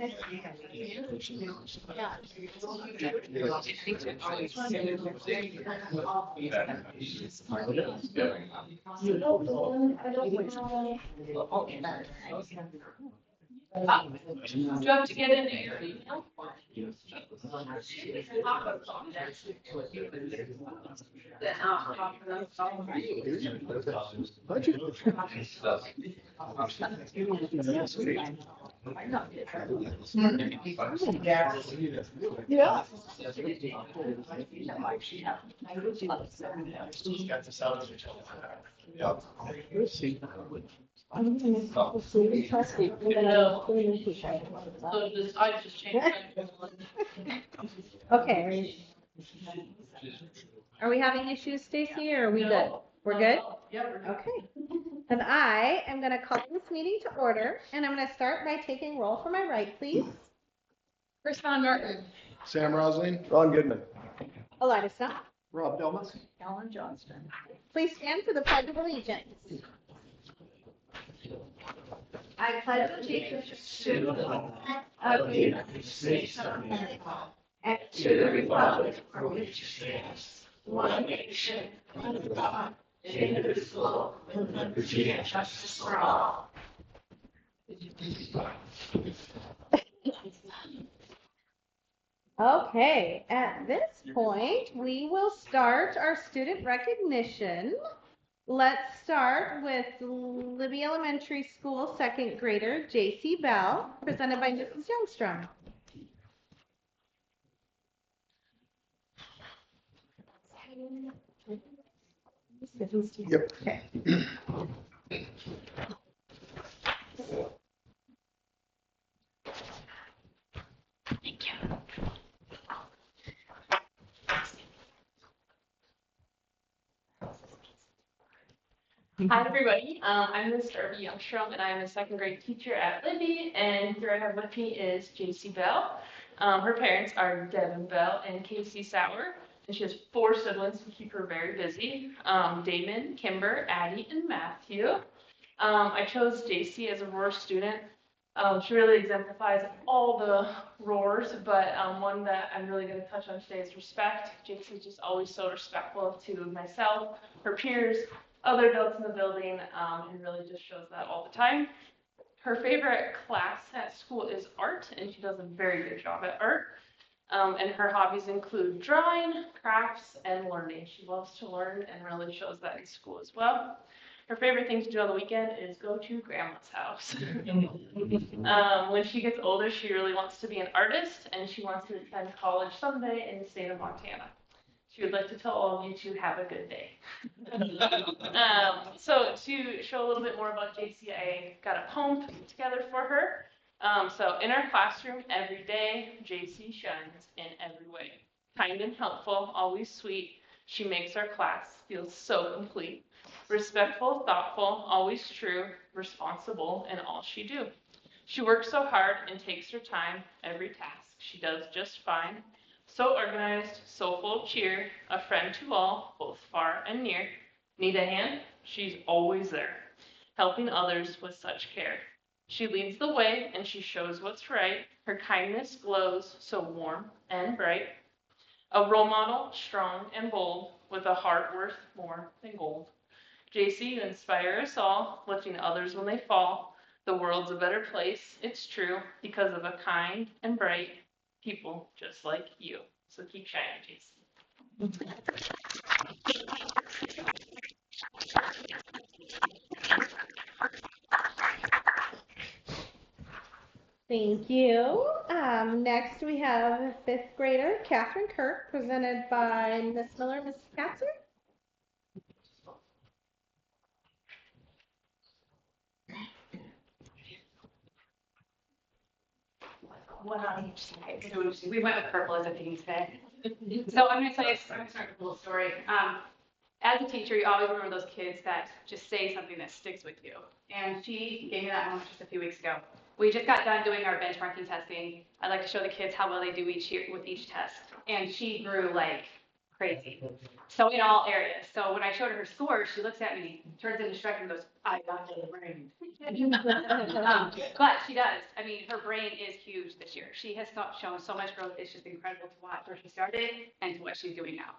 Do you have to get into your email? Yeah. So just, I just changed my. Okay. Are we having issues, Stacy, or are we good? We're good? Yeah, we're good. Okay. Then I am going to call this meeting to order, and I'm going to start by taking roll for my right, please. Chris Von Martin. Sam Rosling. Ron Goodman. Elida Snow. Rob Delmas. Ellen Johnston. Please stand for the Pledge of Allegiance. I pledge allegiance to the flag of the United States of America and to the republic for which it stands, one nation, under God, indivisible, with liberty and justice for all. Okay, at this point, we will start our student recognition. Let's start with Libby Elementary School second grader JC Bell, presented by Mrs. Youngstrom. Yep. Okay. Thank you. Hi, everybody. I'm Ms. Darby Youngstrom, and I'm a second grade teacher at Libby. And here I have with me is JC Bell. Her parents are Devin Bell and Casey Sauer, and she has 4 siblings who keep her very busy. Damon, Kimber, Addie, and Matthew. I chose JC as a roar student. She really exemplifies all the roars, but one that I'm really going to touch on today is respect. JC is just always so respectful to myself, her peers, other adults in the building, and really just shows that all the time. Her favorite class at school is art, and she does a very good job at art. And her hobbies include drawing, crafts, and learning. She loves to learn and really shows that in school as well. Her favorite thing to do on the weekend is go to grandma's house. When she gets older, she really wants to be an artist, and she wants to attend college someday in the state of Montana. She would like to tell all of you to have a good day. So to show a little bit more about JC, I got a poem put together for her. So in our classroom every day, JC shines in every way. Kind and helpful, always sweet, she makes our class feel so complete. Respectful, thoughtful, always true, responsible in all she do. She works so hard and takes her time, every task she does just fine. So organized, so full of cheer, a friend to all, both far and near. Need a hand? She's always there, helping others with such care. She leads the way and she shows what's right. Her kindness glows so warm and bright. A role model, strong and bold, with a heart worth more than gold. JC, you inspire us all, lifting others when they fall. The world's a better place, it's true, because of a kind and bright people just like you. So keep shining, JC. Thank you. Next, we have 5th grader Catherine Kirk, presented by Miss Miller, Miss Katzer. One on each side. So we went with purple as a theme today. So I'm going to start with a little story. As a teacher, you always remember those kids that just say something that sticks with you. And she gave me that moment just a few weeks ago. We just got done doing our benchmarking testing. I like to show the kids how well they do each year with each test. And she grew like crazy. So in all areas. So when I showed her her scores, she looks at me, turns into Shrek and goes, I got the brain. But she does. I mean, her brain is huge this year. She has shown so much growth. It's just incredible to watch where she started and to what she's doing now.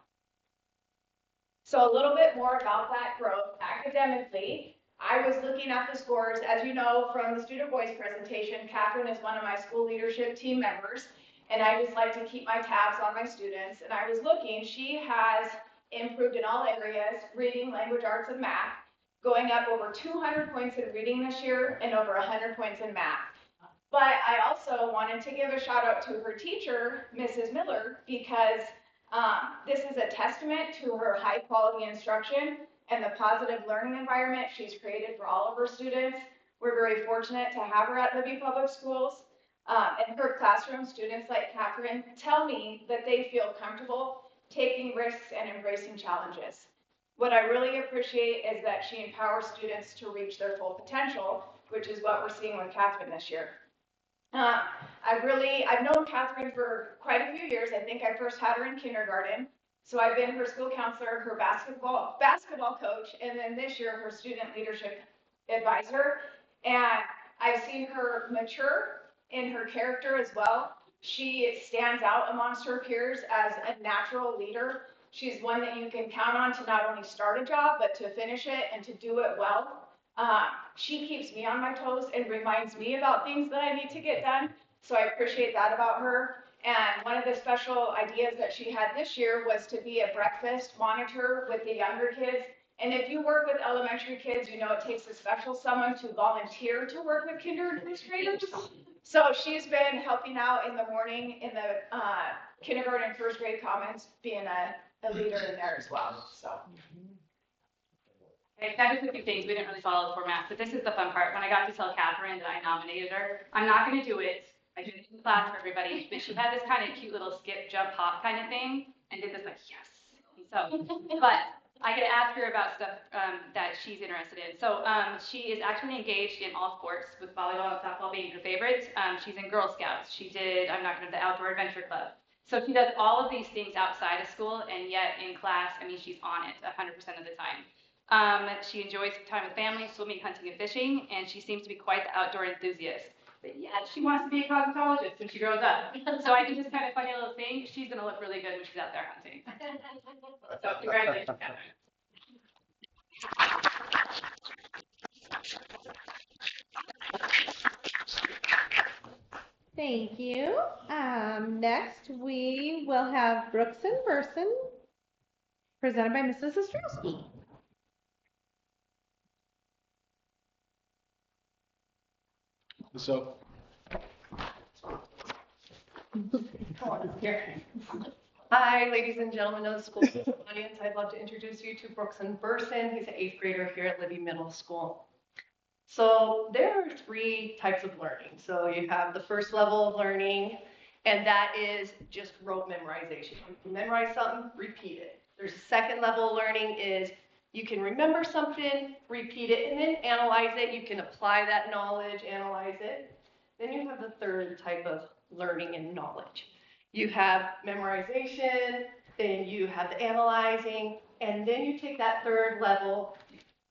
So a little bit more about that growth academically. I was looking at the scores. As you know from the student voice presentation, Catherine is one of my school leadership team members, and I just like to keep my tabs on my students. And I was looking, she has improved in all areas, reading, language arts, and math, going up over 200 points in reading this year and over 100 points in math. But I also wanted to give a shout out to her teacher, Mrs. Miller, because this is a testament to her high quality instruction and the positive learning environment she's created for all of her students. We're very fortunate to have her at Libby Public Schools. In her classroom, students like Catherine tell me that they feel comfortable taking risks and embracing challenges. What I really appreciate is that she empowers students to reach their full potential, which is what we're seeing with Catherine this year. I've known Catherine for quite a few years. I think I first had her in kindergarten. So I've been her school counselor, her basketball coach, and then this year her student leadership advisor. And I've seen her mature in her character as well. She stands out amongst her peers as a natural leader. She's one that you can count on to not only start a job, but to finish it and to do it well. She keeps me on my toes and reminds me about things that I need to get done. So I appreciate that about her. And one of the special ideas that she had this year was to be a breakfast monitor with the younger kids. And if you work with elementary kids, you know it takes a special someone to volunteer to work with kinder administrators. So she's been helping out in the morning in the kindergarten and first grade commons, being a leader in there as well. So. Okay, that just a few things. We didn't really follow the format, but this is the fun part. When I got to tell Catherine that I nominated her, I'm not going to do it. I did it in class for everybody, but she had this kind of cute little skip, jump, hop kind of thing, and did this like, yes. So, but I get to ask her about stuff that she's interested in. So she is actually engaged in all sports, with volleyball and softball being her favorites. She's in Girl Scouts. She did, I'm not going to, the Outdoor Adventure Club. So she does all of these things outside of school, and yet in class, I mean, she's on it 100% of the time. She enjoys time with family, swimming, hunting, and fishing, and she seems to be quite the outdoor enthusiast. But yet she wants to be a cosmetologist when she grows up. So I think this kind of funny little thing, she's going to look really good when she's out there hunting. So congratulations, Catherine. Thank you. Next, we will have Brooks and Burson, presented by Mrs. Ostrowski. So. Hi, ladies and gentlemen of the school audience. I'd love to introduce you to Brooks and Burson. He's an 8th grader here at Libby Middle School. So there are 3 types of learning. So you have the first level of learning, and that is just rote memorization. You memorize something, repeat it. There's a second level of learning is you can remember something, repeat it, and then analyze it. You can apply that knowledge, analyze it. Then you have the third type of learning and knowledge. You have memorization, then you have the analyzing, and then you take that third level,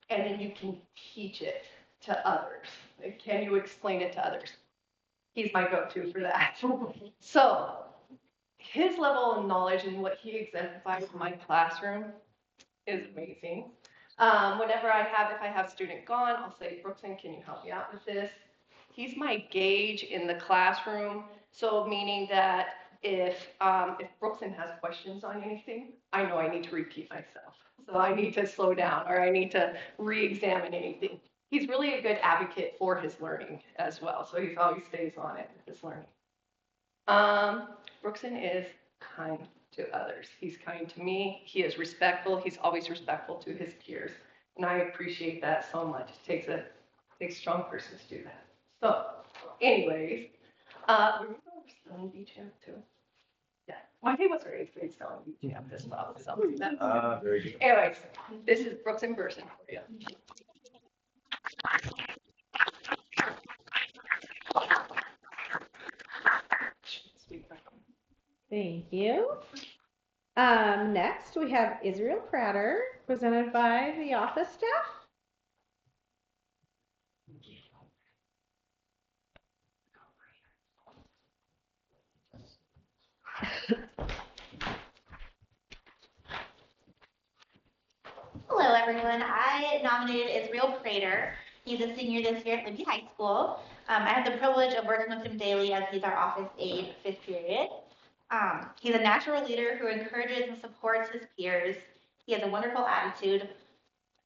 and then you can teach it to others. Can you explain it to others? He's my go-to for that. So his level of knowledge and what he exemplifies in my classroom is amazing. Whenever if I have a student gone, I'll say, Brookson, can you help me out with this? He's my gauge in the classroom. So meaning that if Brookson has questions on anything, I know I need to repeat myself. So I need to slow down or I need to re-examine anything. He's really a good advocate for his learning as well. So he always stays on it with his learning. Brookson is kind to others. He's kind to me. He is respectful. He's always respectful to his peers. And I appreciate that so much. It takes a strong person to do that. So anyways, remember spelling bee champ too? Yeah. My name was our 8th grade spelling bee champ as well. So Very good. anyways, this is Brooks and Burson for you. Thank you. Next, we have Israel Prater, presented by the office staff. Hello, everyone. I nominated Israel Prater. He's a senior this year at Libby High School. I have the privilege of working with him daily as he's our office aide, fifth period. He's a natural leader who encourages and supports his peers. He has a wonderful attitude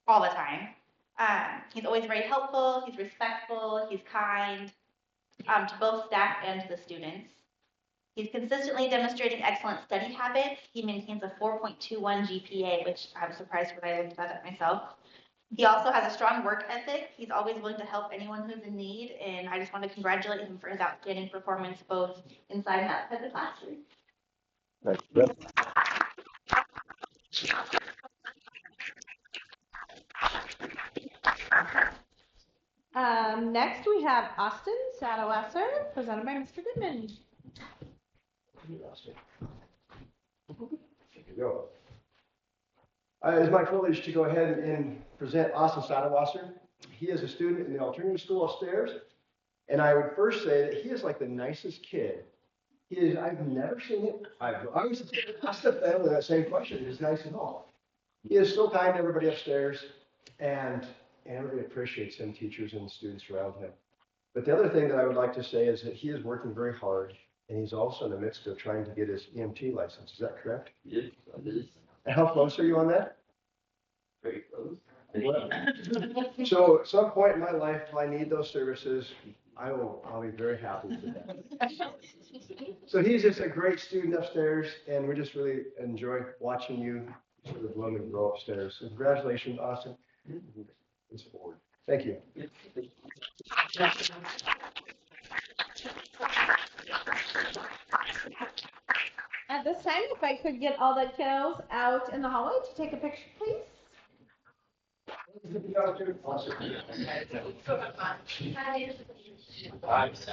all the time. He's always very helpful. He's respectful. He's kind to both staff and to the students. He's consistently demonstrating excellent study habits. He maintains a 4.21 GPA, which I'm surprised when I looked at it myself. He also has a strong work ethic. He's always willing to help anyone who's in need, and I just want to congratulate him for his outstanding performance both inside and outside the classroom. Next, we have Austin Sadowesser, presented by Mr. Goodman. There you go. It's my privilege to go ahead and present Austin Sadowasser. He is a student in the alternative school upstairs, and I would first say that he is like the nicest kid. He is. I've never seen him. I was asked the family that same question. He's nice at all. He is so kind to everybody upstairs, and everybody appreciates him, teachers and students around him. But the other thing that I would like to say is that he is working very hard, and he's also in the midst of trying to get his EMT license. Is that correct? Yes, it is. And how close are you on that? Very close. So at some point in my life, if I need those services, I'll be very happy with that. So he's just a great student upstairs, and we just really enjoy watching you sort of bloom and grow upstairs. So congratulations, Austin. It's forward. Thank you. At this time, if I could get all the kiddos out in the hallway to take a picture, please. It's wild.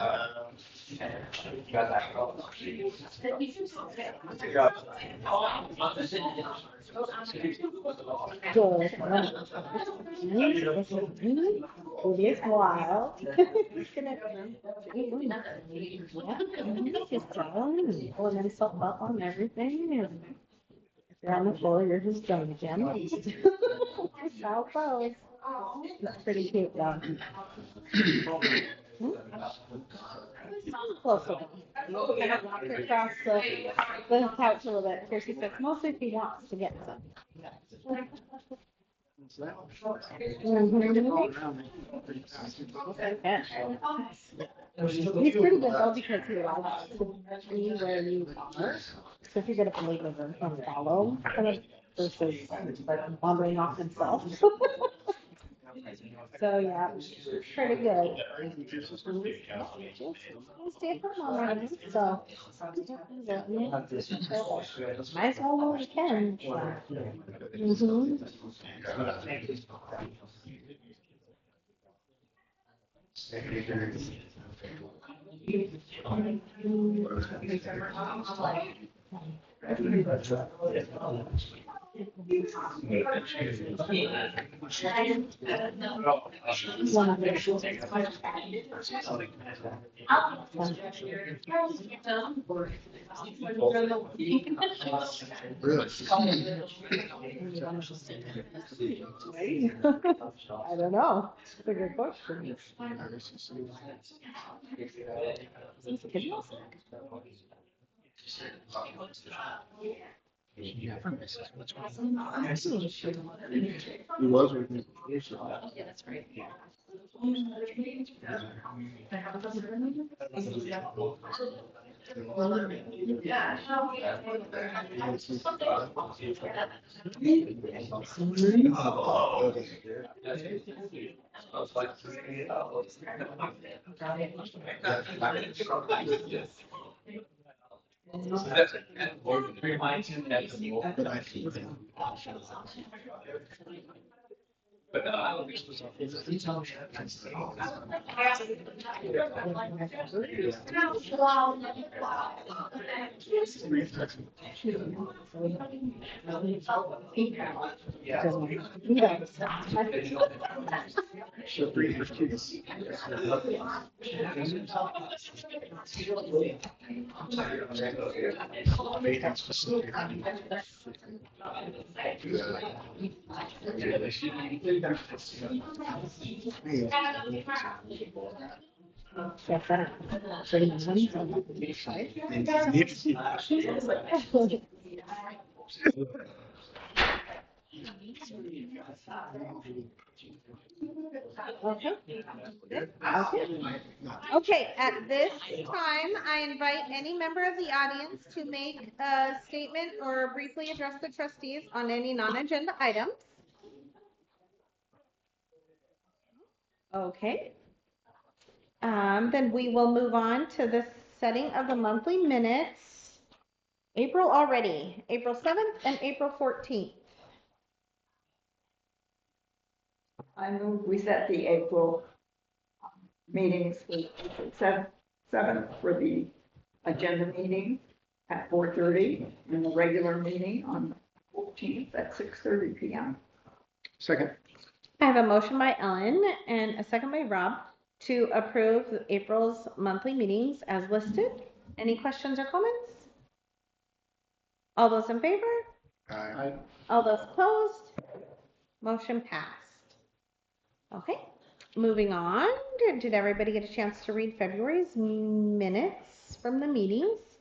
Pulling himself up on everything. And if you're on the floor, you're just going again. That's how it goes. That's pretty cute, though. Close enough. Kind of walk across the couch a little bit. Here she sits, mostly if he wants to get some. He's pretty good though because he likes to be where you are. So if you're gonna believe him and follow, versus wandering off himself. So yeah, pretty good. Stay at home all right, so might as well while you can. I don't know. It's a good question. He was with me. Yeah, that's right. But I don't think it's Okay. Okay, at this time, I invite any member of the audience to make a statement or briefly address the trustees on any non-agenda items. Okay. Then we will move on to the setting of the monthly minutes. April already, April 7th and April 14th. I move we set the April meetings with 7th for the agenda meeting at 4:30 and the regular meeting on the 14th at 6:30 p.m. Second. I have a motion by Ellen and a second by Rob to approve April's monthly meetings as listed. Any questions or comments? All those in favor? Aye. All those opposed? Motion passed. Okay, moving on. Did everybody get a chance to read February's minutes from the meetings?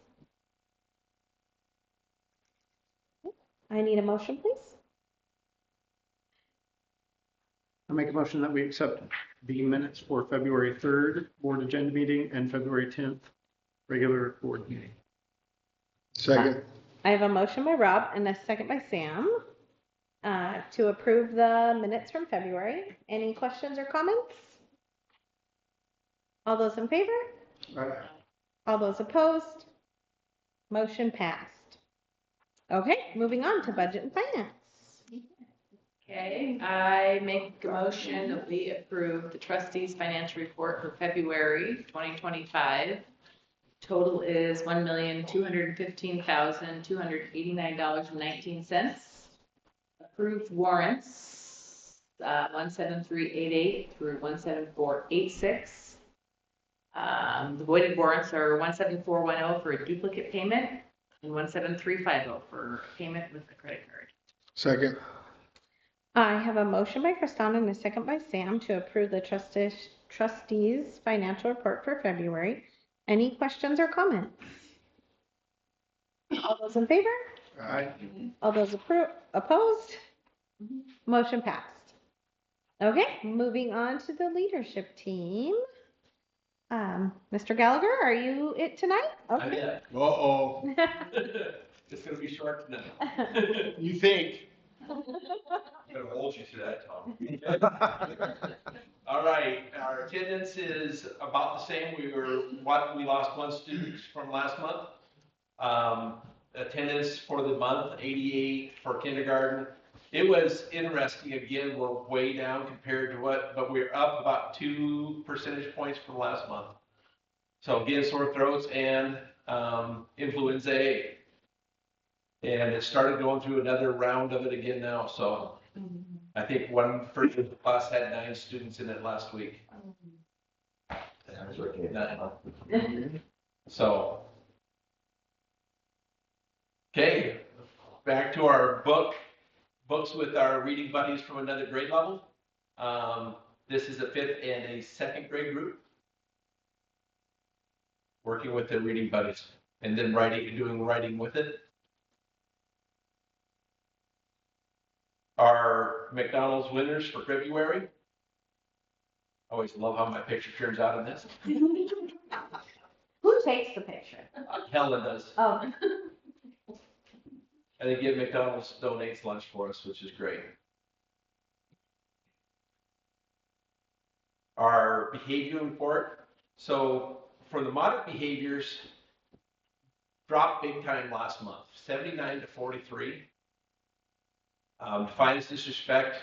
I need a motion, please. I'll make a motion that we accept the minutes for February 3rd board agenda meeting and February 10th regular board meeting. Second. I have a motion by Rob and a second by Sam to approve the minutes from February. Any questions or comments? All those in favor? Aye. All those opposed? Motion passed. Okay, moving on to budget and finance. Okay, I make a motion that we approve the trustees' financial report for February 2025. Total is $1,215,289.19. Approved warrants, 17388 through 17486. The voided warrants are 17410 for a duplicate payment and 17350 for payment with a credit card. Second. I have a motion by Kristana and a second by Sam to approve the trustees' financial report for February. Any questions or comments? All those in favor? Aye. All those opposed? Motion passed. Okay, moving on to the leadership team. Mr. Gallagher, are you it tonight? Okay. Uh-oh. It's gonna be short tonight. You think? I'm gonna hold you to that, Tom. All right, our attendance is about the same. We lost one student from last month. Attendance for the month, 88 for kindergarten. It was interesting. Again, we're way down compared to but we're up about 2 percentage points from last month. So again, sore throats and influenza A. And it started going through another round of it again now. So I think one first class had 9 students in it last week. I was looking at that. So, okay, back to our books with our reading buddies from another grade level. This is a 5th and a 2nd grade group working with their reading buddies and then doing writing with it. Our McDonald's winners for February. I always love how my picture turns out in this. Who takes the picture? Helen does. Oh. And again, McDonald's donates lunch for us, which is great. Our behavior report. So for the moderate behaviors, dropped big time last month, 79 to 43. Defiance disrespect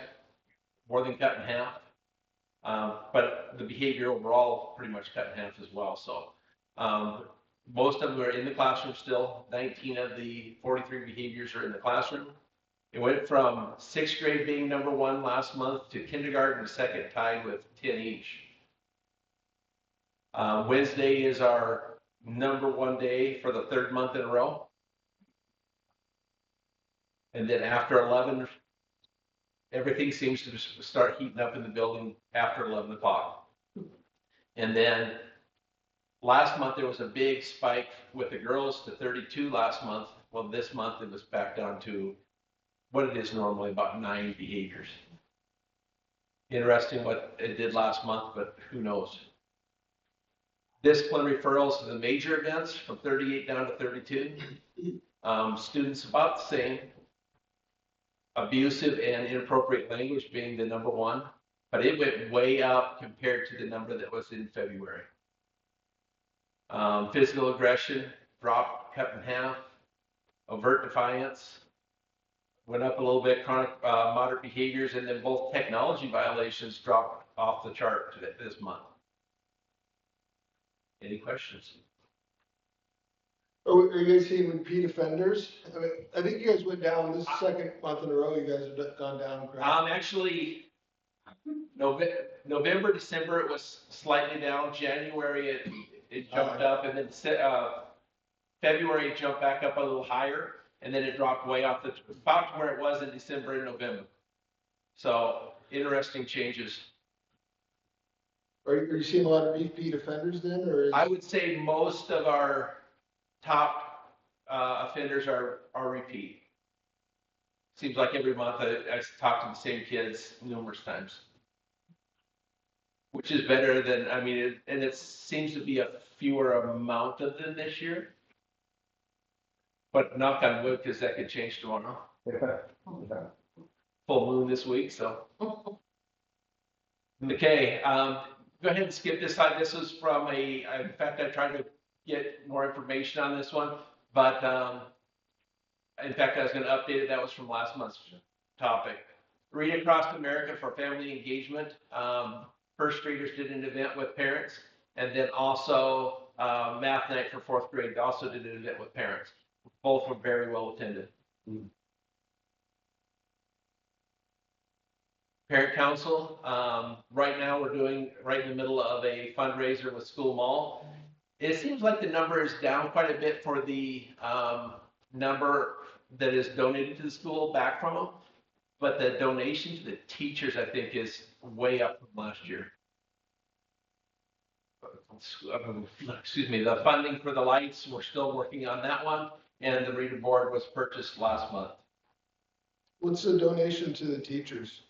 more than cut in half. But the behavior overall pretty much cut in half as well. So most of them are in the classroom still. 19 of the 43 behaviors are in the classroom. It went from 6th grade being number 1 last month to kindergarten second, tied with 10 each. Wednesday is our number 1 day for the 3rd month in a row. And then after 11, everything seems to start heating up in the building after 11 o'clock. And then last month, there was a big spike with the girls to 32 last month. Well, this month, it was back down to what it is normally, about 9 behaviors. Interesting what it did last month, but who knows? Discipline referrals to the major events from 38 down to 32. Students about the same. Abusive and inappropriate language being the number 1, but it went way up compared to the number that was in February. Physical aggression dropped, cut in half. Overt defiance went up a little bit. Chronic moderate behaviors, and then both technology violations dropped off the chart this month. Any questions? Are you guys seeing repeat offenders? I mean, I think you guys went down this second month in a row. You guys have gone down. Correct? Actually, November, December, it was slightly down. January, it jumped up, and then February, it jumped back up a little higher, and then it dropped way off about to where it was in December and November. So interesting changes. Are you seeing a lot of repeat offenders then, or? I would say most of our top offenders are repeat. Seems like every month I talk to the same kids numerous times, which is better than, I mean, and it seems to be a fewer amount of them this year. But knock on wood, because that could change tomorrow. Full moon this week, so. Okay, go ahead and skip this slide. This was from in fact, I tried to get more information on this one, but in fact, I was going to update it. That was from last month's topic. Read Across America for family engagement. First graders did an event with parents, and then also Math Night for 4th grade also did an event with parents. Both were very well attended. Parent Council, right now we're doing right in the middle of a fundraiser with School Mall. It seems like the number is down quite a bit for the number that is donated to the school back from them, but the donation to the teachers, I think, is way up from last year. Excuse me, the funding for the lights, we're still working on that one, and the reader board was purchased last month. What's the donation to the teachers?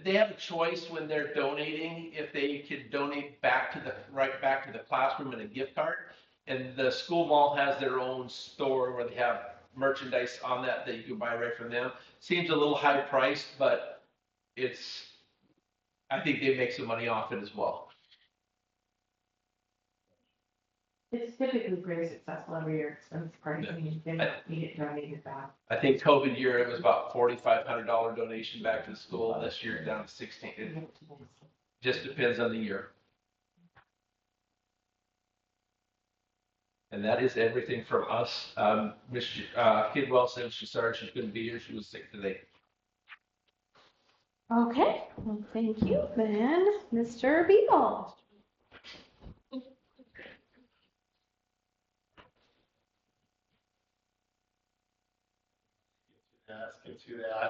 They have a choice when they're donating if they could donate right back to the classroom in a gift card. And the School Mall has their own store where they have merchandise on that you can buy right from them. Seems a little high priced, but I think they make some money off it as well. It's typically pretty successful every year. It's surprising they need it donated back. I think COVID year it was about $4,500 donation back to the school. This year down to $16. It just depends on the year. And that is everything from us. Ms. Kidwell said she's sorry she couldn't be here. She was sick today. Okay, well, thank you then, Mr. Beagle. Let's get to that.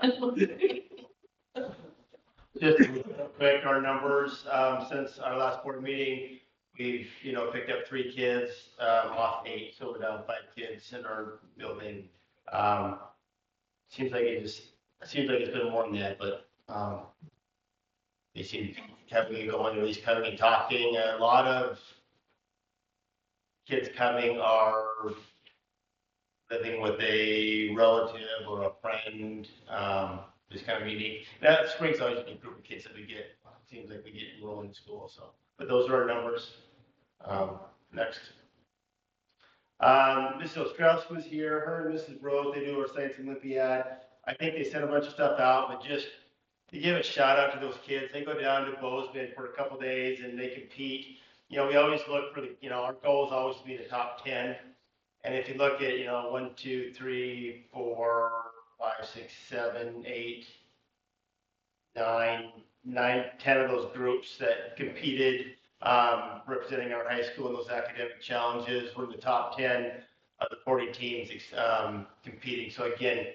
Just real quick, our numbers, since our last board meeting, we've, picked up 3 kids, off 8, so we're down 5 kids in our building. Seems like it's been more than that, but, they seem to be having it going, at least coming and talking. A lot of kids coming are living with a relative or a friend, just kind of unique. That spring's always a group of kids that we get. It seems like we get enrolled in school. So, but those are our numbers. Next. Mrs. Ostrowski was here. Her and Mrs. Rose, they do our Science Olympiad. I think they sent a bunch of stuff out, but just to give a shout out to those kids. They go down to Bozeman for a couple days and they compete. You know, we always look for the, you know, our goal is always to be the top 10. And if you look at, you know, 1, 2, 3, 4, 5, 6, 7, 8, 9, 10 of those groups that competed, representing our high school in those academic challenges, we're in the top 10 of the 40 teams competing. So again,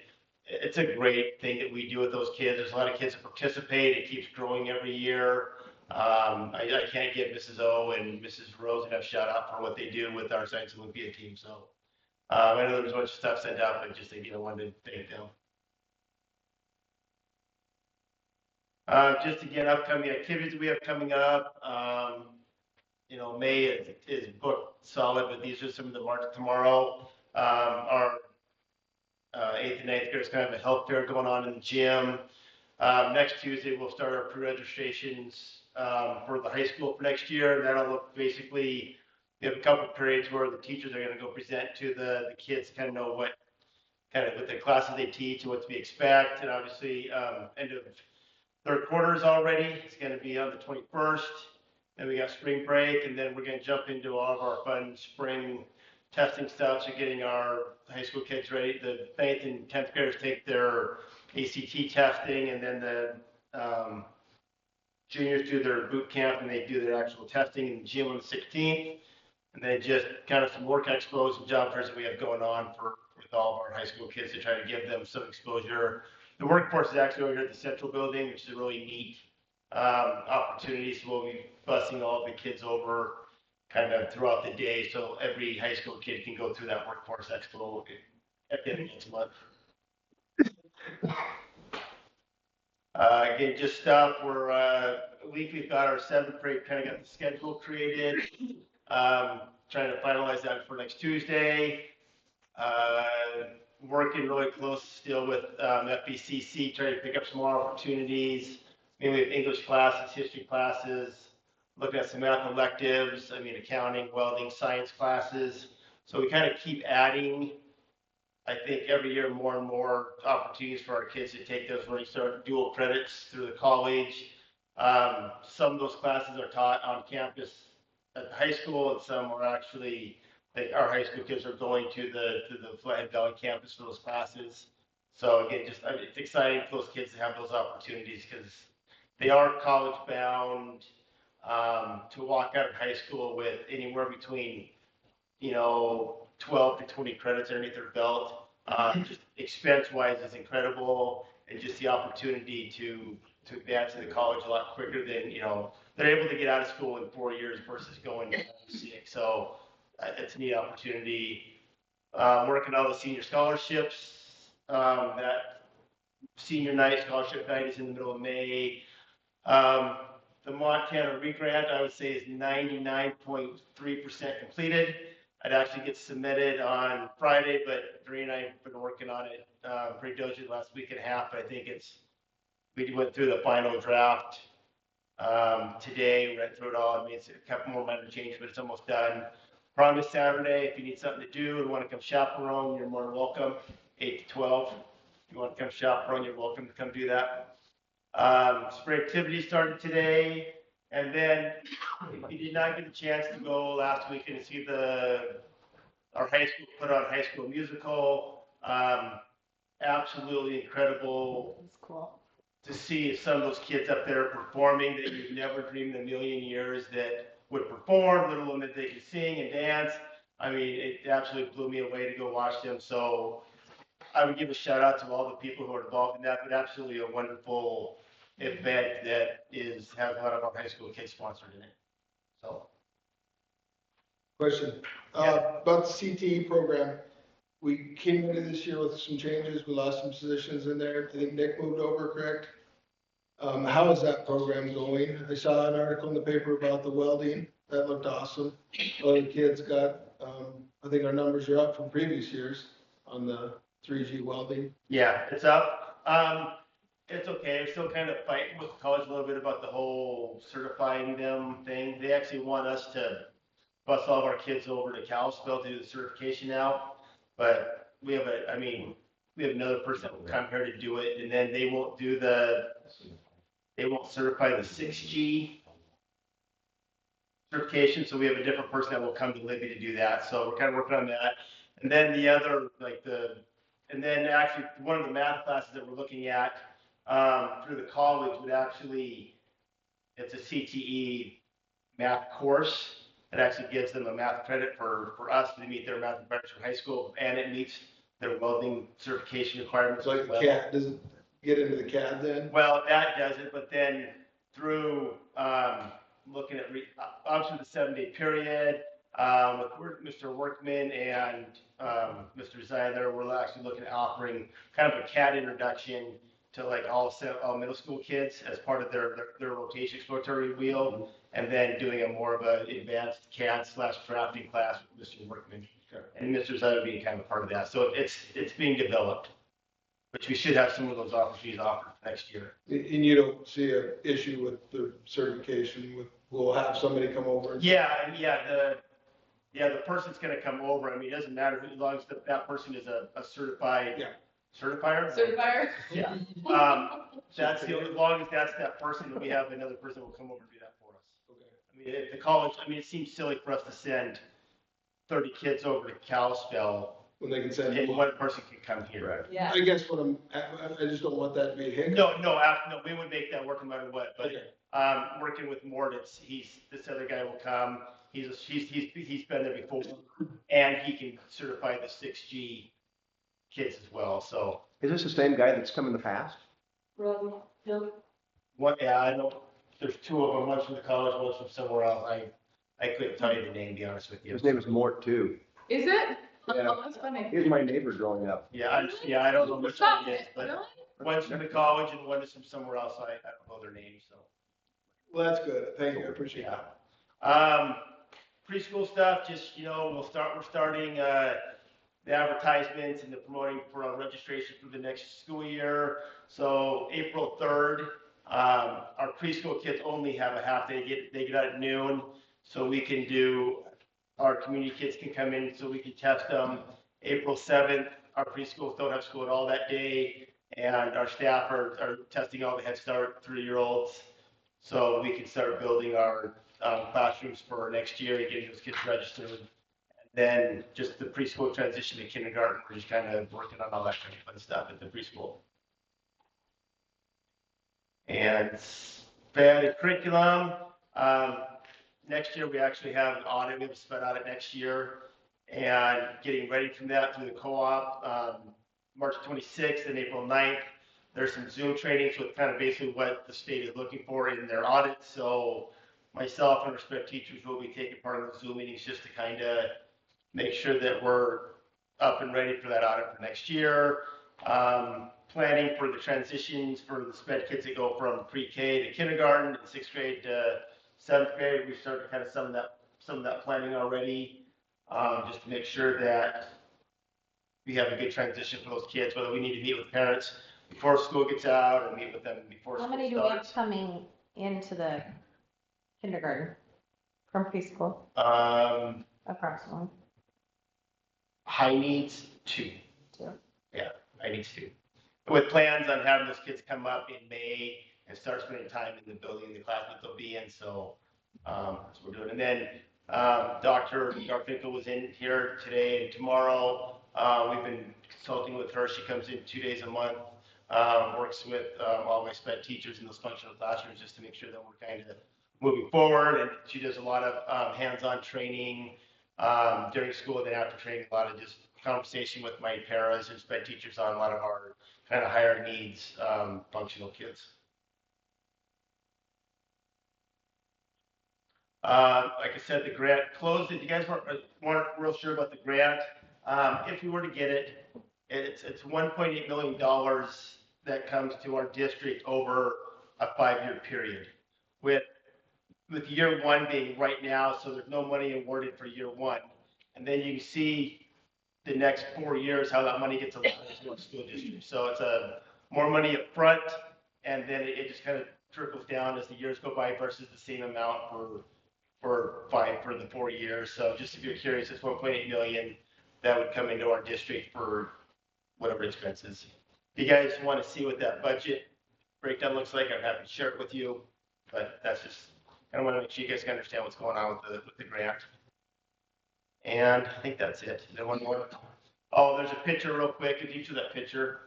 it's a great thing that we do with those kids. There's a lot of kids that participate. It keeps growing every year. I can't give Mrs. O and Mrs. Rose enough shout out for what they do with our Science Olympia team. So I know there was a bunch of stuff sent out, but just I wanted to thank them. Just again, upcoming activities we have coming up. You know, May is booked solid, but these are some of the marks tomorrow. Our 8th and 9th graders kind of a health fair going on in the gym. Next Tuesday, we'll start our pre-registrations for the high school for next year. That'll look basically, we have a couple of periods where the teachers are going to go present to the kids, kind of know what the classes they teach and what to expect. And obviously, end of third quarter is already. It's going to be on the 21st. Then we got spring break, and then we're going to jump into all of our fun spring testing stuff. So getting our high school kids ready. The 9th and 10th graders take their ACT testing, and then the juniors do their boot camp, and they do their actual testing in the gym on the 16th. And then just kind of some work expos and job fairs that we have going on with all of our high school kids to try to give them some exposure. The workforce is actually over here at the Central Building, which is a really neat opportunity. So we'll be busing all the kids over kind of throughout the day, so every high school kid can go through that workforce expo at the end of next month. Again, just stuff. We're we've got our 7th grade kind of got the schedule created. Trying to finalize that for next Tuesday. Working really close still with FBCC, trying to pick up some more opportunities. Maybe we have English classes, history classes, looking at some math electives, accounting, welding, science classes. So we kind of keep adding, I think, every year more and more opportunities for our kids to take those learning start dual credits through the college. Some of those classes are taught on campus at the high school, and some are actually, our high school kids are going to the Flathead Valley campus for those classes. So again, it's exciting for those kids to have those opportunities because they are college bound. To walk out of high school with anywhere between 12 to 20 credits underneath their belt, just expense wise is incredible, and just the opportunity to advance to the college a lot quicker than they're able to get out of school in 4 years versus going to 6. So it's a neat opportunity. Working on the senior scholarships. That senior night scholarship night is in the middle of May. The Montana re-grant, I would say, is 99.3% completed. I'd actually get submitted on Friday, but Doreen and I have been working on it pretty diligently the last week and a half. I think we went through the final draft today. We read through it all. It's a couple more minor changes, but it's almost done. Promise Saturday, if you need something to do and want to come chaperone, you're more than welcome. 8 to 12. If you want to come chaperone, you're welcome to come do that. Spring activity started today, and then if you did not get a chance to go last weekend and see our high school put on High School Musical, absolutely incredible. That's cool to see some of those kids up there performing that you've never dreamed in a million years that would perform, let alone that they could sing and dance. It absolutely blew me away to go watch them. So I would give a shout out to all the people who are involved in that, but absolutely a wonderful event that has a lot of our high school kids sponsored in it. So. Question about the CTE program. We came into this year with some changes. We lost some positions in there. I think Nick moved over, correct? How is that program going? I saw an article in the paper about the welding. That looked awesome. A lot of the kids got, I think our numbers are up from previous years on the 3G welding. Yeah, it's up. It's okay. We're still kind of fighting with the college a little bit about the whole certifying them thing. They actually want us to bus all of our kids over to Kalispell to do the certification now. But we have another person that will come here to do it, and then they won't do the they won't certify the 6G certification, so we have a different person that will come to Libby to do that. So we're kind of working on that. And then the other, and then actually one of the math classes that we're looking at through the college would actually, it's a CTE math course. It actually gives them a math credit for us to meet their math requirements for high school, and it meets their welding certification requirements. It's like the CAD, does it get into the CAD then? Well, that does it, but then through looking at obviously the 7-day period with Mr. Workman and Mr. Zeiler, we're actually looking at offering kind of a CAD introduction to like all middle school kids as part of their rotation exploratory wheel, and then doing a more of an advanced CAD/drafting class with Mr. Workman and Mr. Zeiler being kind of a part of that. So it's being developed, which we should have some of those opportunities offered next year. And you don't see an issue with the certification we'll have somebody come over? The person's gonna come over. I mean, it doesn't matter as long as that person is a certified certifier. Certifier? Yeah. That's as long as that's that person, then we have another person who will come over and do that for us. Okay. I mean, at the college, it seems silly for us to send 30 kids over to Kalispell When they can send and one person can come here. Right. Yeah. I guess I just don't want that to be a hiccup. No, we would make that work no matter what, but working with Mort, this other guy will come. He's been there before, and he can certify the 6G kids as well. So Is this the same guy that's come in the past? I know there's two of them. One's from the college, one's from somewhere else. I couldn't tell you the name, to be honest with you. His name is Mort too. Is it? Yeah. Oh, that's funny. He was my neighbor growing up. Yeah, I don't know which Stop one it is, it. but Really? one's from the college and one is from somewhere else. I don't know their names. So. Well, that's good. Thank you. I appreciate that. Preschool stuff, just, we're starting the advertisements and the promoting for registration for the next school year. So April 3rd, our preschool kids only have a half day. They get out at noon, so we can our community kids can come in so we can test them. April 7th, our preschools don't have school at all that day, and our staff are testing all the Head Start 3-year-olds. So we can start building our classrooms for next year and getting those kids registered. And then just the preschool transition to kindergarten, we're just kind of working on all that kind of fun stuff at the preschool. And the curriculum, next year we actually have an audit. We have a SPED audit next year, and getting ready from that through the co-op, March 26th and April 9th. There's some Zoom trainings with kind of basically what the state is looking for in their audits. So myself and our SPED teachers will be taking part in the Zoom meetings just to kind of make sure that we're up and ready for that audit for next year. Planning for the transitions for the SPED kids that go from pre-K to kindergarten, and 6th grade to 7th grade. We started kind of some of that planning already, just to make sure that we have a good transition for those kids, whether we need to meet with parents before school gets out or meet with them before How school many do we have starts. coming into the kindergarten from preschool approximately? High needs 2. 2. Yeah, high needs 2. With plans on having those kids come up in May and start spending time in the building, the class that they'll be in. So that's what we're doing. And then Dr. Garfinkel was in here today and tomorrow. We've been consulting with her. She comes in 2 days a month, works with all my SPED teachers in those functional classrooms just to make sure that we're kind of moving forward. And she does a lot of hands-on training during school, then after training, a lot of just conversation with my paras and SPED teachers on a lot of our kind of higher needs functional kids. Like I said, the grant closed. If you guys weren't real sure about the grant, if we were to get it, it's $1.8 million that comes to our district over a 5-year period. With year 1 being right now, so there's no money awarded for year 1, and then you see the next 4 years how that money gets allotted to our school district. So it's more money up front, and then it just kind of trickles down as the years go by versus the same amount for the 4 years. So just if you're curious, it's 1.8 million that would come into our district for whatever expenses. If you guys want to see what that budget breakdown looks like. I'm happy to share it with you, but that's just, I don't want to make sure you guys can understand what's going on with the grant. And I think that's it. Is there one more? Oh, there's a picture real quick. If you show that picture,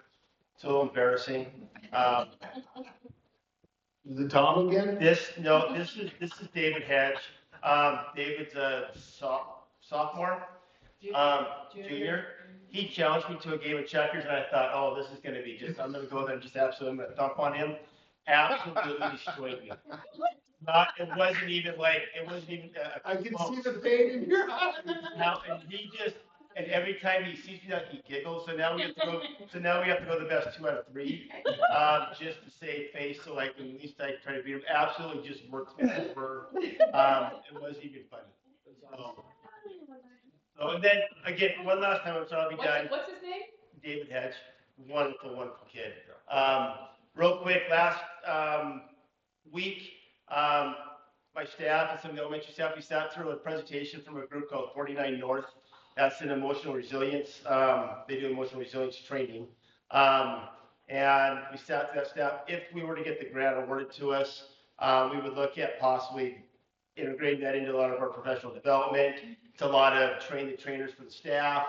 it's a little embarrassing. Is it Tom again? This is David Hedge. David's a sophomore, junior. He challenged me to a game of checkers, and I thought, oh, this is going to be just, I'm going to go there and just absolutely, I'm going to thump on him. Absolutely destroyed me. It wasn't even. I can see the pain in your eyes. Now, and every time he sees me, he giggles. So now we have to go. The best 2 out of 3, just to save face. So like at least I try to beat him. Absolutely, just works me over. It wasn't even funny. So and then again, one last time. I'm sorry, I'll be done. What's his name? David Hedge, wonderful kid. Real quick, last week. My staff and some of the elementary staff, we sat through a presentation from a group called 49 North. That's an emotional resilience. They do emotional resilience training. And we sat through that staff. If we were to get the grant awarded to us, we would look at possibly integrating that into a lot of our professional development. It's a lot of train the trainers for the staff.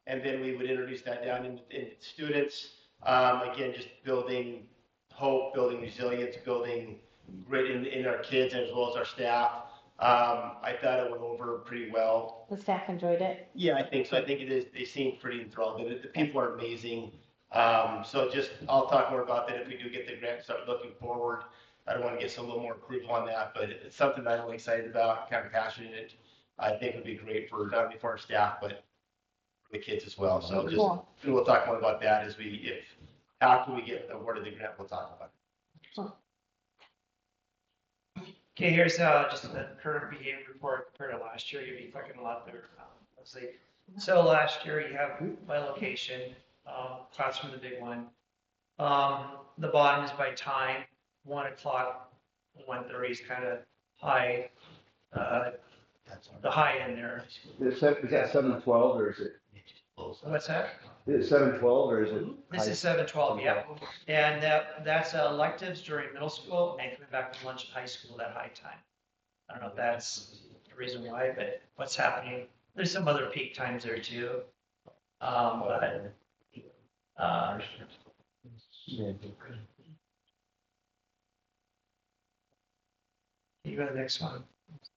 And then we would introduce that down into students. Again, just building hope, building resilience, building grit in our kids as well as our staff. I thought it went over pretty well. The staff enjoyed it. Yeah, I think so. I think it is. They seem pretty enthralled. The people are amazing. So I'll talk more about that if we do get the grant and start looking forward. I don't want to get a little more approval on that, but it's something that I'm really excited about, kind of passionate. I think would be great for not only for our staff, but for the kids as well. So we'll talk more about that after we get awarded the grant, we'll talk about it. Cool. Okay, here's just the current behavior report compared to last year. You'll be looking a lot better. So last year you have by location, classroom, the big one. The bottom is by time. 1 o'clock, 1:30 is kind of high. The high end there. Is that 7-12 or is it? What's that? Is it 7-12 or is it? This is 7-12, yeah. And that's electives during middle school and coming back from lunch in high school at high time. I don't know if that's the reason why, but what's happening, there's some other peak times there too. You go to the next one.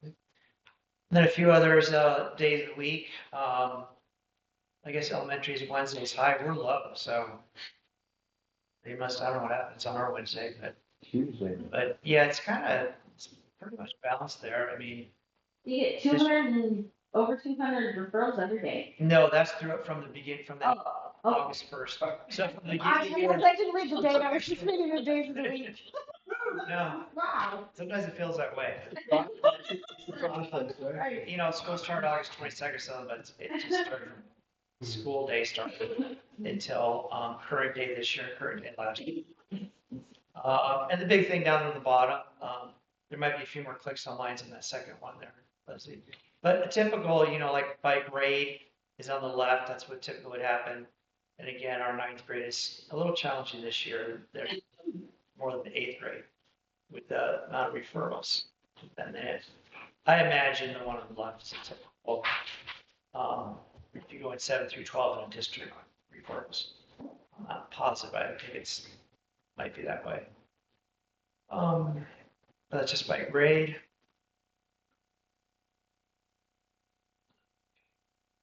And then a few others, days of the week. I guess elementary is Wednesday's high. We're low, so they must. I don't know what happens on our Wednesday, but Tuesday. But yeah, it's pretty much balanced there. I mean, You get 200 and over 200 referrals every day. no, that's from the beginning, from the August 1st. So from the I beginning, didn't read the date. I was just reading the days of the week. no, Wow. sometimes it feels that way. You know, school started August 22nd or something, but it just started. School day started until current day this year, current day last year. And the big thing down at the bottom, there might be a few more clicks on lines in that second one there, Leslie. But a typical, like by grade is on the left. That's what typically would happen. And again, our 9th grade is a little challenging this year. They're more than the 8th grade with the amount of referrals than that. I imagine the one on the left is a typical. If you go in 7 through 12 in a district referrals, I'm not positive. I think might be that way. But that's just by grade.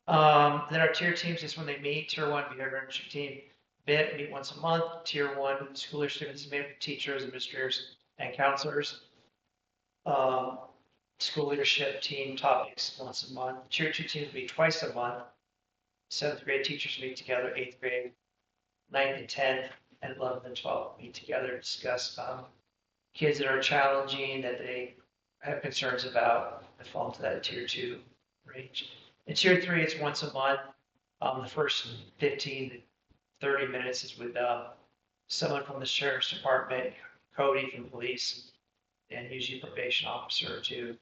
Then our tier teams is when they meet. Tier 1 behavior enrichment team meet once a month. Tier 1 school students made up of teachers, administrators, and counselors. School leadership team topics once a month. Tier 2 teams meet twice a month. 7th grade teachers meet together. 8th grade, 9th and 10th, and 11th and 12th meet together to discuss kids that are challenging, that they have concerns about, that fall into that tier 2 range. In tier 3, it's once a month. The first 15 to 30 minutes is with someone from the sheriff's department, Cody from police, and usually a probation officer or two.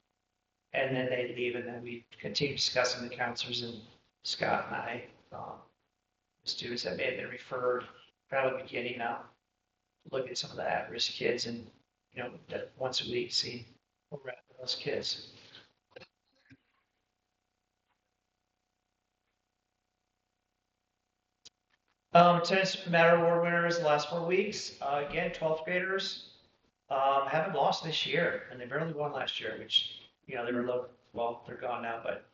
And then they leave, and then we continue discussing the counselors and Scott and I, students that may have been referred, kind of beginning now. look at some of the at-risk kids and, that once a week, see where we're at with those kids. Attendance Matter Award winners the last 4 weeks. Again, 12th graders haven't lost this year, and they barely won last year, which, they were low. Well, they're gone now, but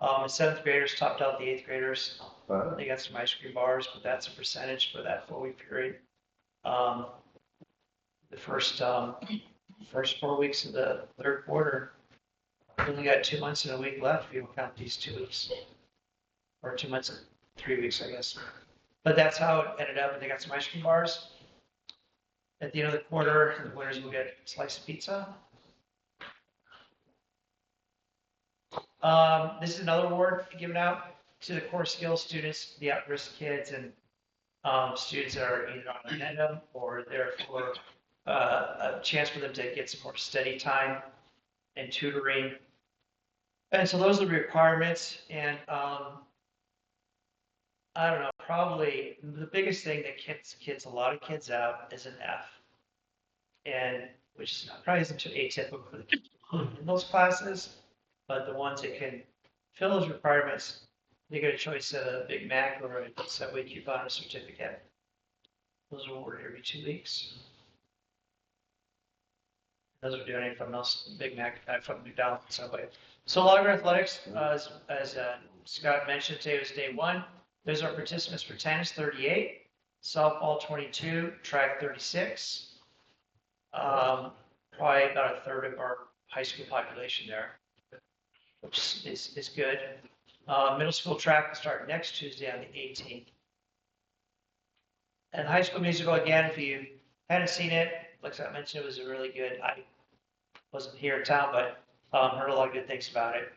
7th graders topped out the 8th graders. They got some ice cream bars, but that's a percentage for that 4-week period. The first 4 weeks of the third quarter, we only got 2 months and a week left if you don't count these 2 weeks, or 2 months and 3 weeks, I guess. But that's how it ended up. And they got some ice cream bars. At the end of the quarter, the winners will get a slice of pizza. This is another award given out to the core skills students, the at-risk kids, and students that are either on addendum or there for a chance for them to get some more study time and tutoring. And so those are the requirements. And I don't know, probably the biggest thing that kids a lot of kids out is an F. And which probably isn't too atypical for the kids in those classes, but the ones that can fill those requirements, they get a choice of a Big Mac or a Subway coupon or certificate. Those are awarded every 2 weeks. Those are doing anything from those Big Mac from McDonald's and Subway. So Logger Athletics, as Scott mentioned, today was day 1. Those are participants for tennis, 38, softball, 22, track, 36. Probably about a third of our high school population there, which is good. Middle school track will start next Tuesday on the 18th. And High School Musical, again, if you hadn't seen it, like I mentioned, it was a really good. I wasn't here in town, but heard a lot of good things about it.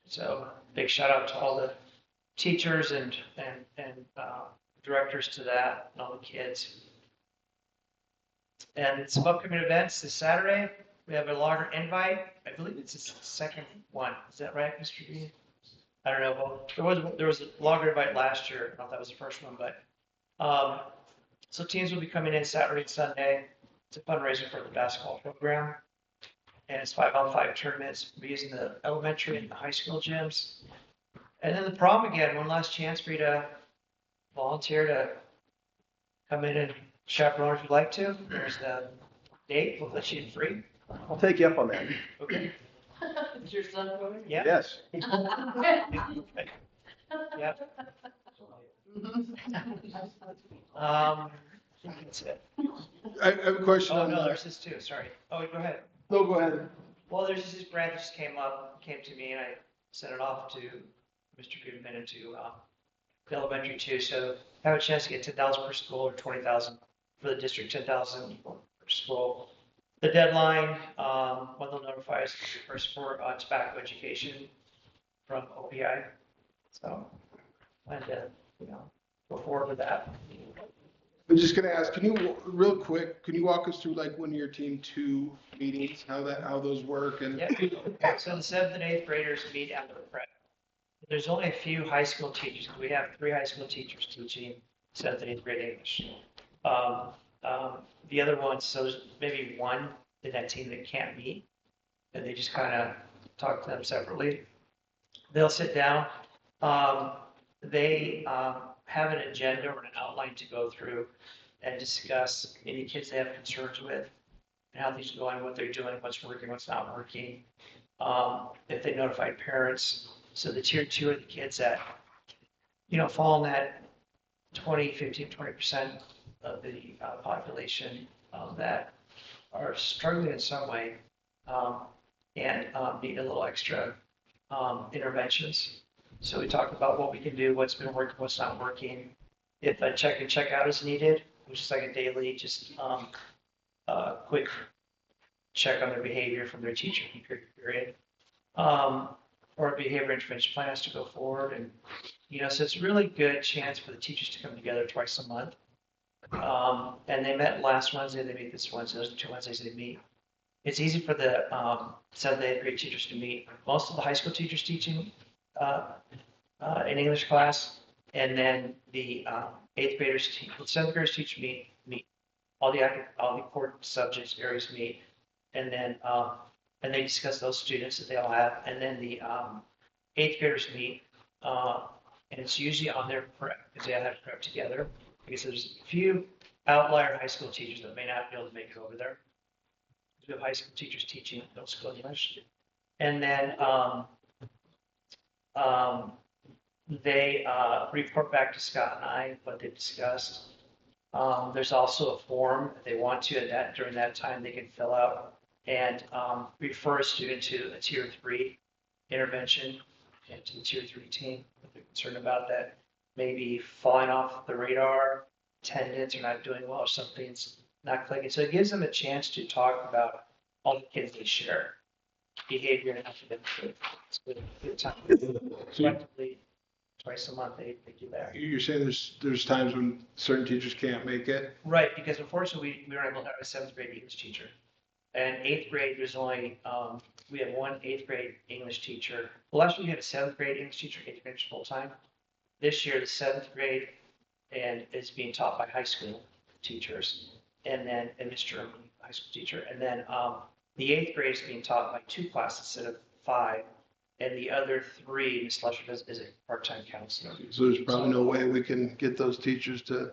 So big shout out to all the teachers and directors to that and all the kids. And some upcoming events this Saturday. We have a Logger invite. I believe it's the second one. Is that right, Mr. B? I don't know. Well, there was a Logger invite last year. I don't know if that was the first one, but so teams will be coming in Saturday and Sunday. It's a fundraiser for the basketball program. And it's 5-on-5 tournaments. We'll be using the elementary and the high school gyms. And then the prom again, one last chance for you to volunteer to come in and chaperone if you'd like to. There's the date. We'll let you in free. I'll take you up on that. Okay. Is your son going? Yeah. Yes. Yeah. I think that's it. I have a question Oh, on no, that. there's this too. Sorry. Oh, go ahead. No, go ahead. Well, there's this grant that just came to me, and I sent it off to Mr. Goodman and to the elementary too. So have a chance to get $10,000 per school or $20,000 for the district, $10,000 per school. The deadline, when they'll notify us for support on tobacco education from OPI. So, and go forward with that. I'm just gonna ask, real quick, can you walk us through like when your team 2 meetings, how those work and? Yep. So the 7th and 8th graders meet after the prep. There's only a few high school teachers. We have 3 high school teachers teaching 7th and 8th grade English. The other ones, so there's maybe one in that team that can't meet, and they just kind of talk to them separately. They'll sit down. They have an agenda or an outline to go through and discuss any kids they have concerns with and how things are going, what they're doing, what's working, what's not working. If they notified parents, so the tier 2 are the kids that, fall in that 20% of the population that are struggling in some way and need a little extra interventions. So we talked about what we can do, what's been working, what's not working. If a check and check out is needed, which is like a daily, just quick check on their behavior from their teacher period. Or a behavior intervention plan has to go forward. And, so it's a really good chance for the teachers to come together twice a month. And they met last Wednesday, they meet this Wednesday, those are 2 Wednesdays they meet. It's easy for the 7th and 8th grade teachers to meet. Most of the high school teachers teaching in English class And then the eighth graders, seventh graders teach meet, all the important subjects areas meet. And then, and they discuss those students that they all have. And then the eighth graders meet, and it's usually on their prep, because they all have prep together. Because there's a few outlier high school teachers that may not be able to make it over there. We have high school teachers teaching middle school English. And then they report back to Scott and I what they discussed. There's also a form if they want to during that time they can fill out and refer a student to a tier 3 intervention and to the tier 3 team if they're concerned about that. Maybe falling off the radar, attendance or not doing well, or something's not clicking. So it gives them a chance to talk about all the kids they share, behavior and academic. It's a good time. Collectively, twice a month they do that. You're saying there's times when certain teachers can't make it? Right, because unfortunately we were able to have a 7th grade English teacher. And 8th grade, there's only, we have one 8th grade English teacher. Well, last year we had a 7th grade English teacher, 8th grade full time. This year, the 7th grade and is being taught by high school teachers. And then, and Ms. Germany, high school teacher. And then the 8th grade is being taught by 2 classes instead of 5. And the other 3, Ms. Lesher does is a part-time counselor. So there's probably no way we can get those teachers to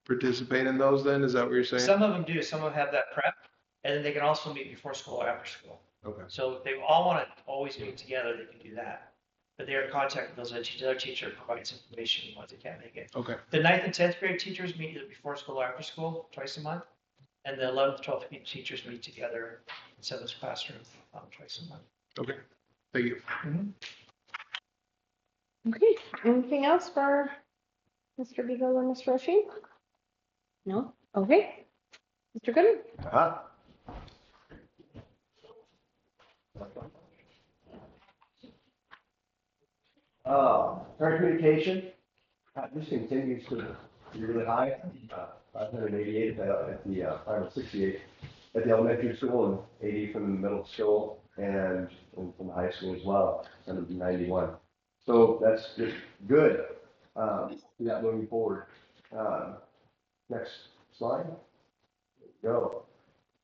participate in those then? Is that what you're saying? Some of them do. Some of them have that prep. And then they can also meet before school or after school. Okay. So if they all want to always meet together, they can do that. But they're in contact with those other teacher provides information once they can't make it. Okay. The 9th and 10th grade teachers meet either before school or after school, twice a month. And the 11th, 12th grade teachers meet together in 7th classroom twice a month. Okay. Thank you. Okay, anything else for Mr. Beagle or Ms. Roshi? No? Okay. Mr. Gooden? Uh-huh. Current communication, this continues to be really high, 588 at the 568 at the elementary school and 80 from the middle school and from the high school as well, 791. So that's just good. Yeah, moving forward. Next slide. Go.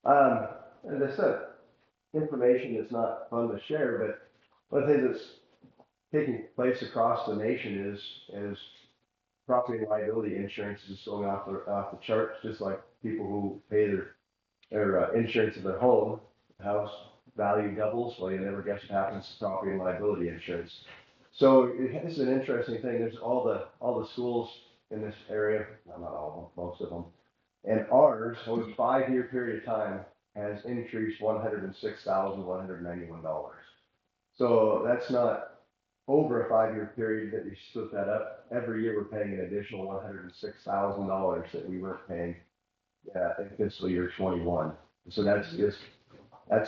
As I said, information is not fun to share, but one thing that's taking place across the nation is property and liability insurance is going off the charts, just like people who pay their insurance of their home, house value doubles. Well, you never guess what happens to property and liability insurance. So this is an interesting thing. There's all the schools in this area, not all of them, most of them, and ours over a 5-year period of time has increased $106,191. So that's not over a 5-year period that you split that up. Every year we're paying an additional $106,000 that we weren't paying in fiscal year 21. So that's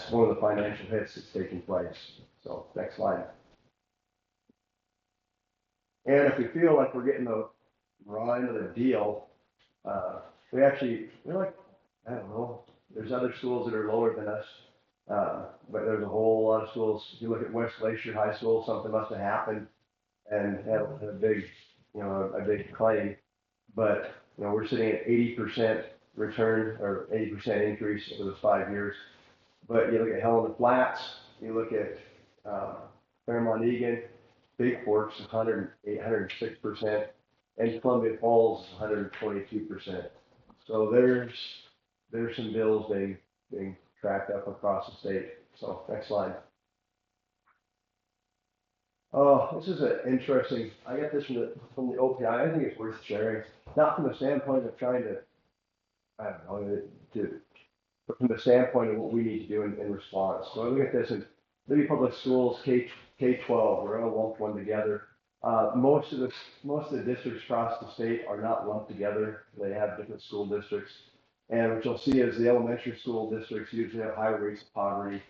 one of the financial hits that's taking place. So next slide. And if we feel like we're getting the raw end of the deal, we're like, I don't know, there's other schools that are lower than us. But there's a whole lot of schools. If you look at West Glacier High School, something must have happened and had a big claim. But we're sitting at 80% return or 80% increase over those 5 years. But you look at Helena Flats, you look at Fairmont Egan, Big Forks, 106%, and Columbia Falls, 122%. So there's some bills being tracked up across the state. So next slide. Oh, this is an interesting, I got this from the OPI. I think it's worth sharing. Not from the standpoint of trying to, I don't know, but from the standpoint of what we need to do in response. So I look at this in Libby Public Schools, K-12, we're all lumped one together. Most of the districts across the state are not lumped together. They have different school districts. And what you'll see is the elementary school districts usually have higher rates of poverty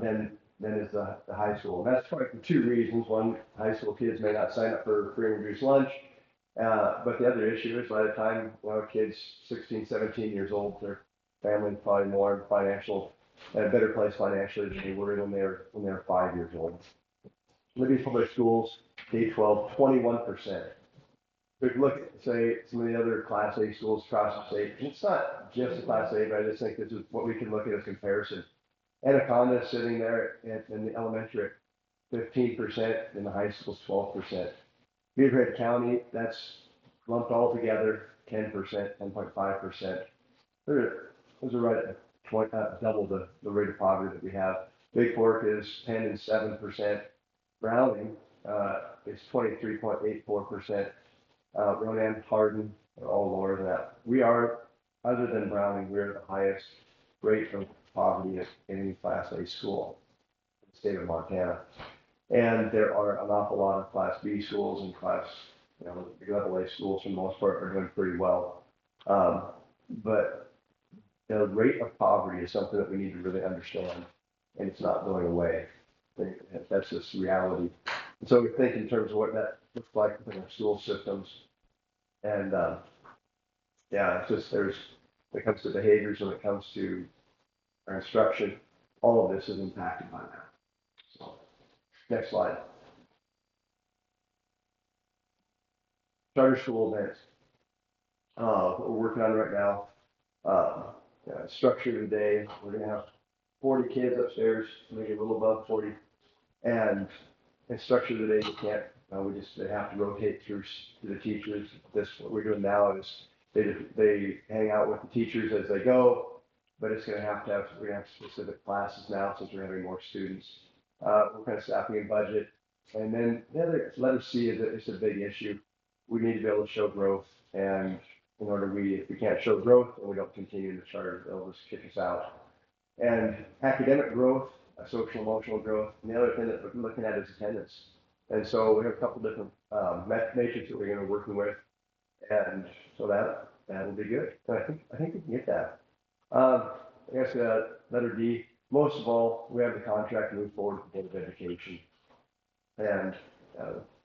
than is the high school. And that's probably for 2 reasons. One, high school kids may not sign up for free and reduced lunch. But the other issue is by the time a kid's 16, 17 years old, their family's probably more in a better place financially than they were when they were 5 years old. Libby Public Schools, K-12, 21%. if you look at, say, some of the other Class A schools across the state, and it's not just the Class A, but I just think this is what we can look at as comparison. Anaconda is sitting there in the elementary at 15%, in the high school 12%. Beaverhead County, that's lumped all together, 10%, 10.5%. Those are right at double the rate of poverty that we have. Big Fork is 10 and 7%. Browning is 23.84%. Ronan, Hardin are all lower than that. We are, other than Browning, we're the highest rate of poverty in any Class A school in the state of Montana. And there are an awful lot of Class B schools and level A schools for the most part are doing pretty well. But the rate of poverty is something that we need to really understand, and it's not going away. That's just reality. And so we think in terms of what that looks like within our school systems. And it's just when it comes to behaviors, when it comes to our instruction, all of this is impacted by that. So, next slide. Charter school events. What we're working on right now. Structure today, we're going to have 40 kids upstairs, maybe a little above 40. And structure today, you can't, they have to rotate through to the teachers. What we're doing now is they hang out with the teachers as they go, but we're going to have specific classes now since we're having more students. We're kind of staffing in budget. And then the other letter C is a big issue. We need to be able to show growth, and if we can't show growth and we don't continue the charter, they'll just kick us out. And academic growth, social emotional growth, and the other thing that we're looking at is attendance. And so we have a couple different matrix that we're going to be working with, and so that'll be good. And I think we can get that. I guess letter D. Most of all, we have the contract to move forward with the Board of Education, and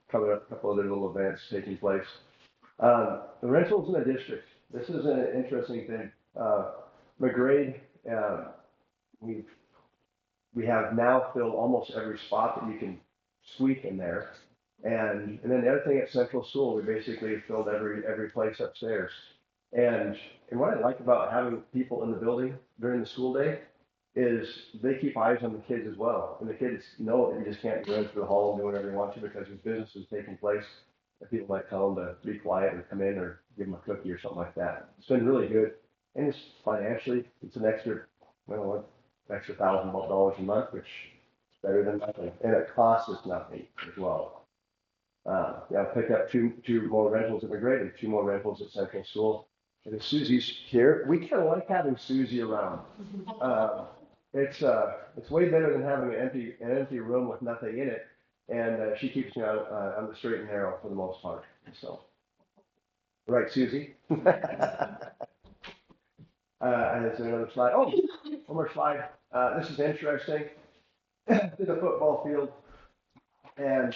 cover up a couple other little events taking place. The rentals in the district. This is an interesting thing. McGrade, we have now filled almost every spot that you can suite in there. And then the other thing at Central School, we basically filled every place upstairs. And what I like about having people in the building during the school day is they keep eyes on the kids as well. And the kids know that you just can't go into the hall and do whatever you want to because there's business is taking place. And people might tell them to be quiet or come in or give them a cookie or something like that. It's been really good. And it's financially, it's an extra $1,000 a month, which is better than nothing. And it costs us nothing as well. I picked up two more rentals at McGrade and 2 more rentals at Central School. And if Susie's here, we kind of like having Susie around. It's way better than having an empty room with nothing in it. And she keeps me on the straight and narrow for the most part. So, right, Susie. And there's another slide. Oh, one more slide. This is interesting. There's a football field and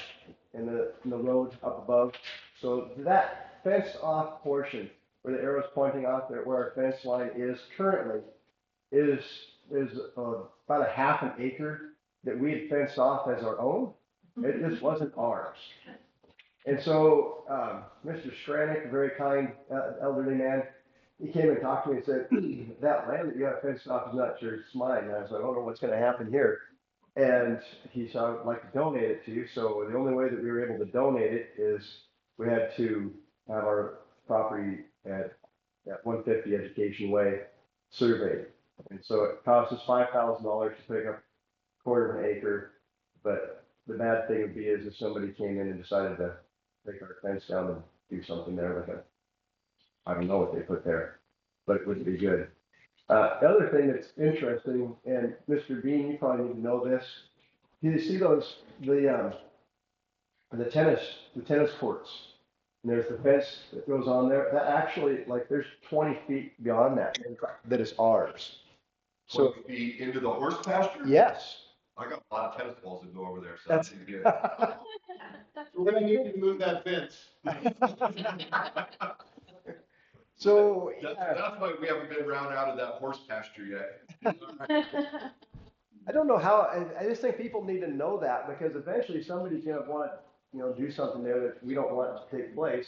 in the road up above. So that fenced off portion where the arrow's pointing out there, where our fence line is currently, is about a half an acre that we had fenced off as our own. It just wasn't ours. And so Mr. Schranick, a very kind elderly man, he came and talked to me and said, that land that you have fenced off is not yours, it's mine. And I was like, I don't know what's going to happen here. And he said, I would like to donate it to you. So the only way that we were able to donate it is we had to have our property at 150 Education Way surveyed. And so it cost us $5,000 to pick up a quarter of an acre. But the bad thing would be is if somebody came in and decided to take our fence down and do something there with it. I don't know what they put there, but it wouldn't be good. The other thing that's interesting, and Mr. Bean, you probably need to know this. You see the tennis courts, and there's the fence that goes on there. That actually, there's 20 feet beyond that is ours. So 20 feet into the horse pasture? Yes. I got a lot of tennis balls that go over there, so that's good. We're gonna need to move that fence. So that's why we haven't been round out of that horse pasture yet. I don't know how. I just think people need to know that because eventually somebody's going to want to, do something there that we don't want to take place,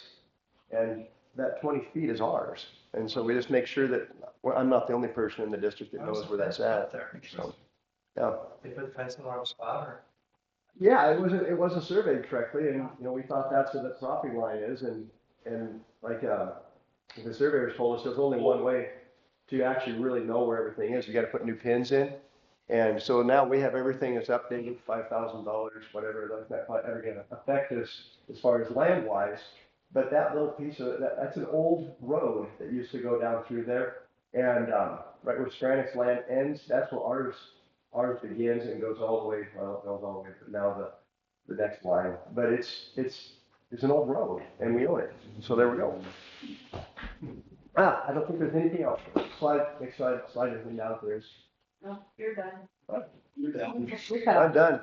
And that 20 feet is ours. And so we just make sure that, well, I'm not the only person in the district that knows where that's at. So, yeah. They put the fence in the wrong spot or? Yeah, it wasn't surveyed correctly, and, we thought that's where the property line is, and like, the surveyors told us there's only one way to actually really know where everything is. You gotta put new pins in. And so now we have everything that's updated, $5,000, whatever, that's not ever gonna affect us as far as land-wise. But that little piece of, that's an old road that used to go down through there. And, right where Stranic's land ends, that's where ours begins and goes all the way, well, it goes all the way, but now the next line. But it's an old road, and we own it. So there we go. I don't think there's anything else. Next slide everything down there is. No, you're done. You're done. I'm done.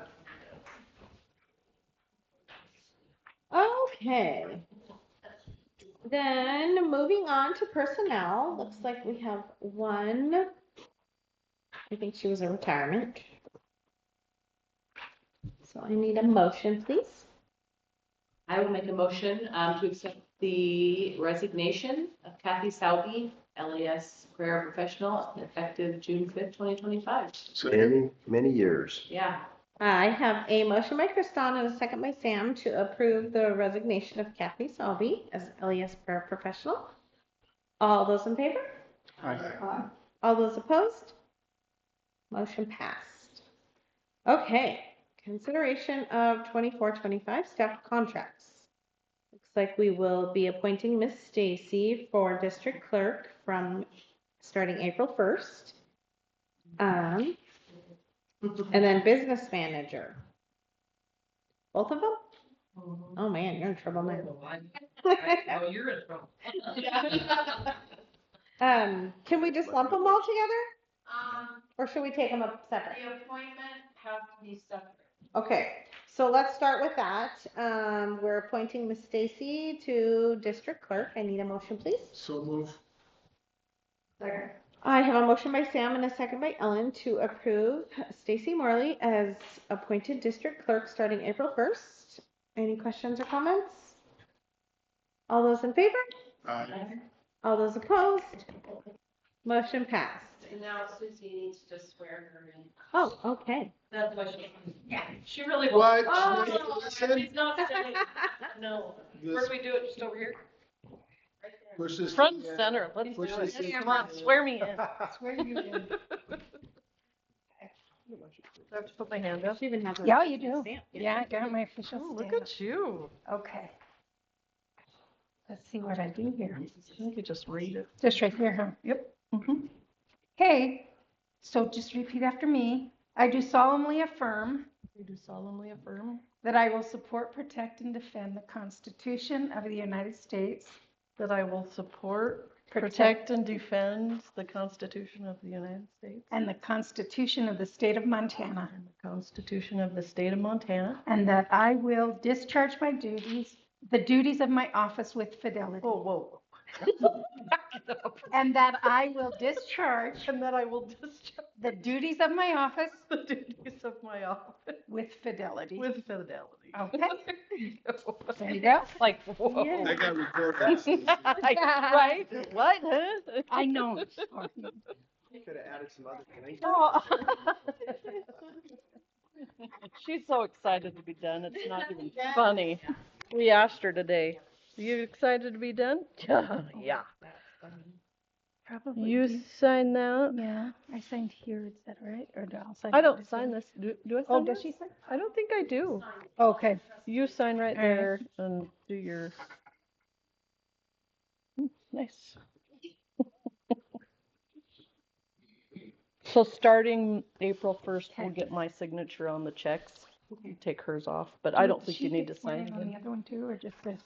Okay. Then moving on to personnel, looks like we have one. I think she was a retirement. So I need a motion, please. I will make a motion to accept the resignation of Kathy Salby, LAS paraprofessional, effective June 5th, 2025. So many years. Yeah. I have a motion by Kristan and a second by Sam to approve the resignation of Kathy Salby as LES paraprofessional. All those in favor? Aye. All those opposed? Motion passed. Okay, consideration of 24-25 staff contracts. Looks like we will be appointing Miss Stacy for district clerk from starting April 1st. And then business manager. Both of them? Oh man, you're in trouble now. Oh, you're in trouble. Can we just lump them all together? Or should we take them up separate? The appointment have to be separate. Okay, so let's start with that. We're appointing Miss Stacy to district clerk. I need a motion, please. So move. Second. I have a motion by Sam and a second by Ellen to approve Stacy Morley as appointed district clerk starting April 1st. Any questions or comments? All those in favor? Aye. All those opposed? Motion passed. And now Susie needs to swear her in. Oh, okay. That's why she really What? Oh, Listen. she's not saying, no. Where do we do it? Just over here? Push this. Front and center, let's do Push this it. in. Come on, swear me in. Swear you in. I have to put my hand up. She even has a Yeah, you do. stamp. Yeah, I got my official Oh, look stamp. at you. Okay. Let's see what I do here. You could just read it. Just right here, huh? Yep. Okay, so just repeat after me. I do solemnly affirm We do solemnly affirm that I will support, protect, and defend the Constitution of the United States that I will support, protect, and defend the Constitution of the United States and the Constitution of the State of Montana, and the Constitution of the State of Montana. and that I will discharge my duties, the duties of my office with fidelity. Whoa, whoa. And that I will discharge And that I will discharge the duties of my office the duties of my office with fidelity. with fidelity. Okay. There you go. Like, whoa. Yeah. That got recorded. Right? What, huh? I know. Could have added some other things. Oh. She's so excited to be done. It's not even funny. We asked her today, "Are you excited to be done?" Yeah. Probably. You sign that? Yeah, I signed here, is that right? Or do I sign? I don't sign this. Do I sign Oh, does this? she sign? I don't think I do. Okay. You sign right All right. there and do your. Nice. So starting April 1st, we'll get my signature on the checks. You take hers off, but I don't think you need to sign On the it. other one too, or just this?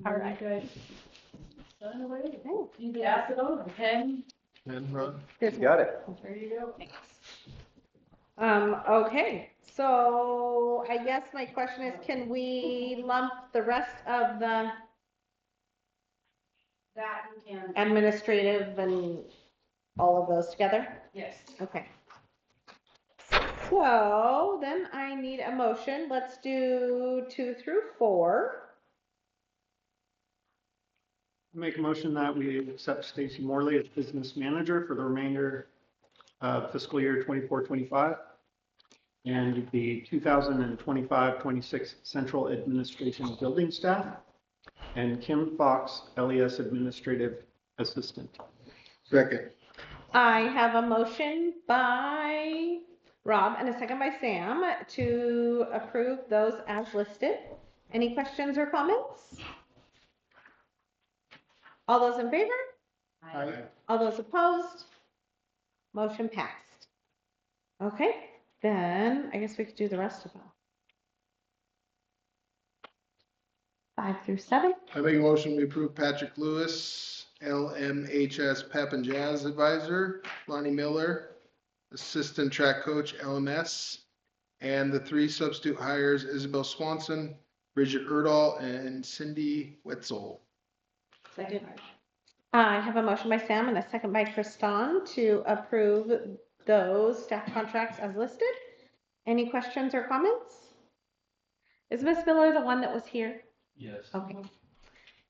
All right, guys. Sign away. You pass it on, okay? And run. You got it. There you go. Okay, so I guess my question is, can we lump the rest of the That you can. administrative and all of those together? Yes. Okay. So then I need a motion. Let's do 2 through 4. Make a motion that we accept Stacy Morley as business manager for the remainder of fiscal year 24-25 and the 2025-26 central administration building staff, and Kim Fox, LES administrative assistant. Second. I have a motion by Rob and a second by Sam to approve those as listed. Any questions or comments? All those in favor? Aye. All those opposed? Motion passed. Okay, then I guess we could do the rest of them. 5 through 7. I make a motion we approve Patrick Lewis, LMHS Pep and Jazz Advisor, Lonnie Miller, Assistant Track Coach, LMS, and the 3 substitute hires, Isabel Swanson, Bridget Erdahl, and Cindy Wetzel. Second. I have a motion by Sam and a second by Kristan to approve those staff contracts as listed. Any questions or comments? Is Miss Miller the one that was here? Yes. Okay.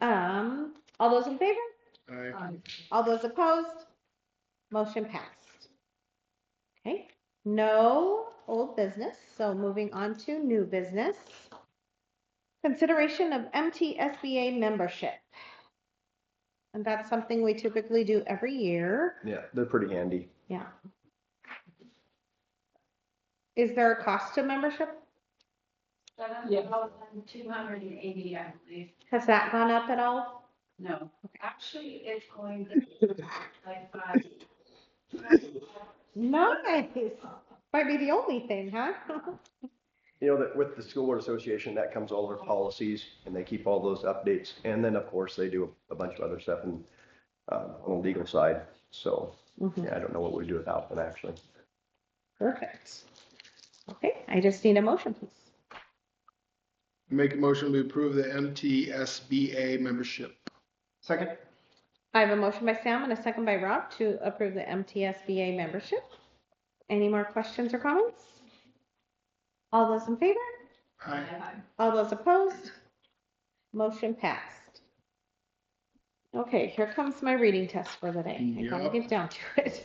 All those in favor? Aye. All those opposed? Motion passed. Okay, no old business, so moving on to new business. Consideration of MTSBA membership. And that's something we typically do every year. Yeah, they're pretty handy. Yeah. Is there a cost to membership? $280, I believe. Has that gone up at all? No, actually, it's going to like 5. Nice. Might be the only thing, huh? You know, that with the school board association, that comes all their policies and they keep all those updates. And then, of course, they do a bunch of other stuff on the legal side. So, yeah, I don't know what we'd do without them, actually. Perfect. Okay, I just need a motion, please. Make a motion we approve the MTSBA membership. Second. I have a motion by Sam and a second by Rob to approve the MTSBA membership. Any more questions or comments? All those in favor? Aye. All those opposed? Motion passed. Okay, here comes my reading test for the day. I gotta Yep. get down to it.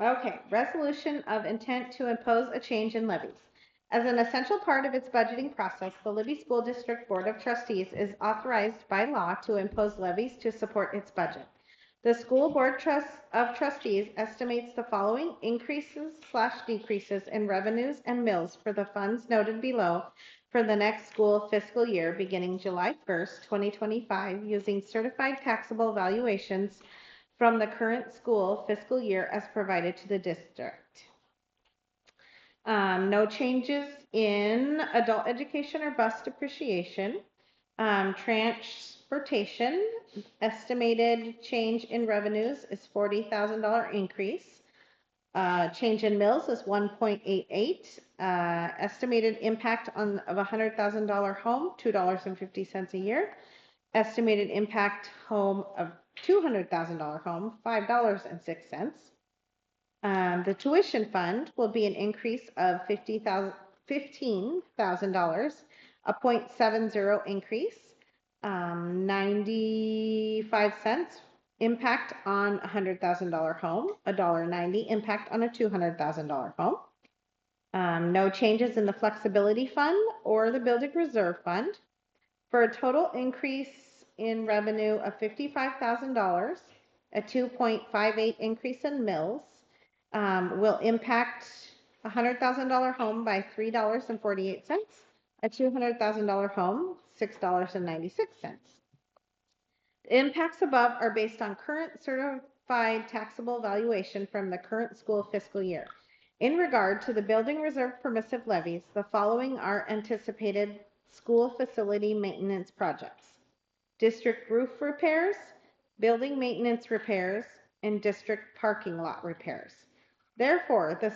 Okay, resolution of intent to impose a change in levies. As an essential part of its budgeting process, the Libby School District Board of Trustees is authorized by law to impose levies to support its budget. The School Board of Trustees estimates the following increases/decreases in revenues and mills for the funds noted below for the next school fiscal year beginning July 1st, 2025, using certified taxable valuations from the current school fiscal year as provided to the district. No changes in adult education or bus depreciation. Transportation, estimated change in revenues is $40,000 increase. Change in mills is 1.88. Estimated impact of $100,000 home, $2.50 a year. Estimated impact home of $200,000 home, $5.06. The tuition fund will be an increase of $15,000, a 0.70 increase, 95 cents impact on a $100,000 home, $1.90 impact on a $200,000 home. No changes in the flexibility fund or the building reserve fund, for a total increase in revenue of $55,000. A 2.58 increase in mills will impact a $100,000 home by $3.48. A $200,000 home, $6.96. The impacts above are based on current certified taxable valuation from the current school fiscal year. In regard to the building reserve permissive levies, the following are anticipated school facility maintenance projects: district roof repairs, building maintenance repairs, and district parking lot repairs. Therefore, the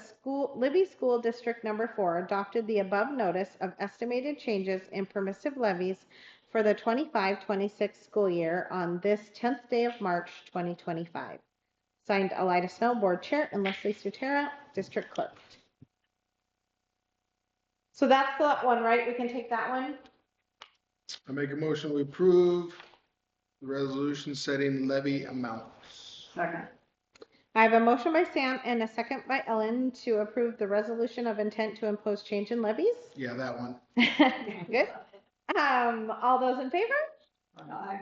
Libby School District Number 4 adopted the above notice of estimated changes in permissive levies for the 25-26 school year on this 10th day of March, 2025. Signed, Elida Snow, Board Chair, and Leslie Sutera, District Clerk. So that's the one, right? We can take that one. I make a motion, we approve the resolution setting levy amounts. Second. I have a motion by Sam and a second by Ellen to approve the resolution of intent to impose change in levies. Yeah, that one. Good. All those in favor? Aye.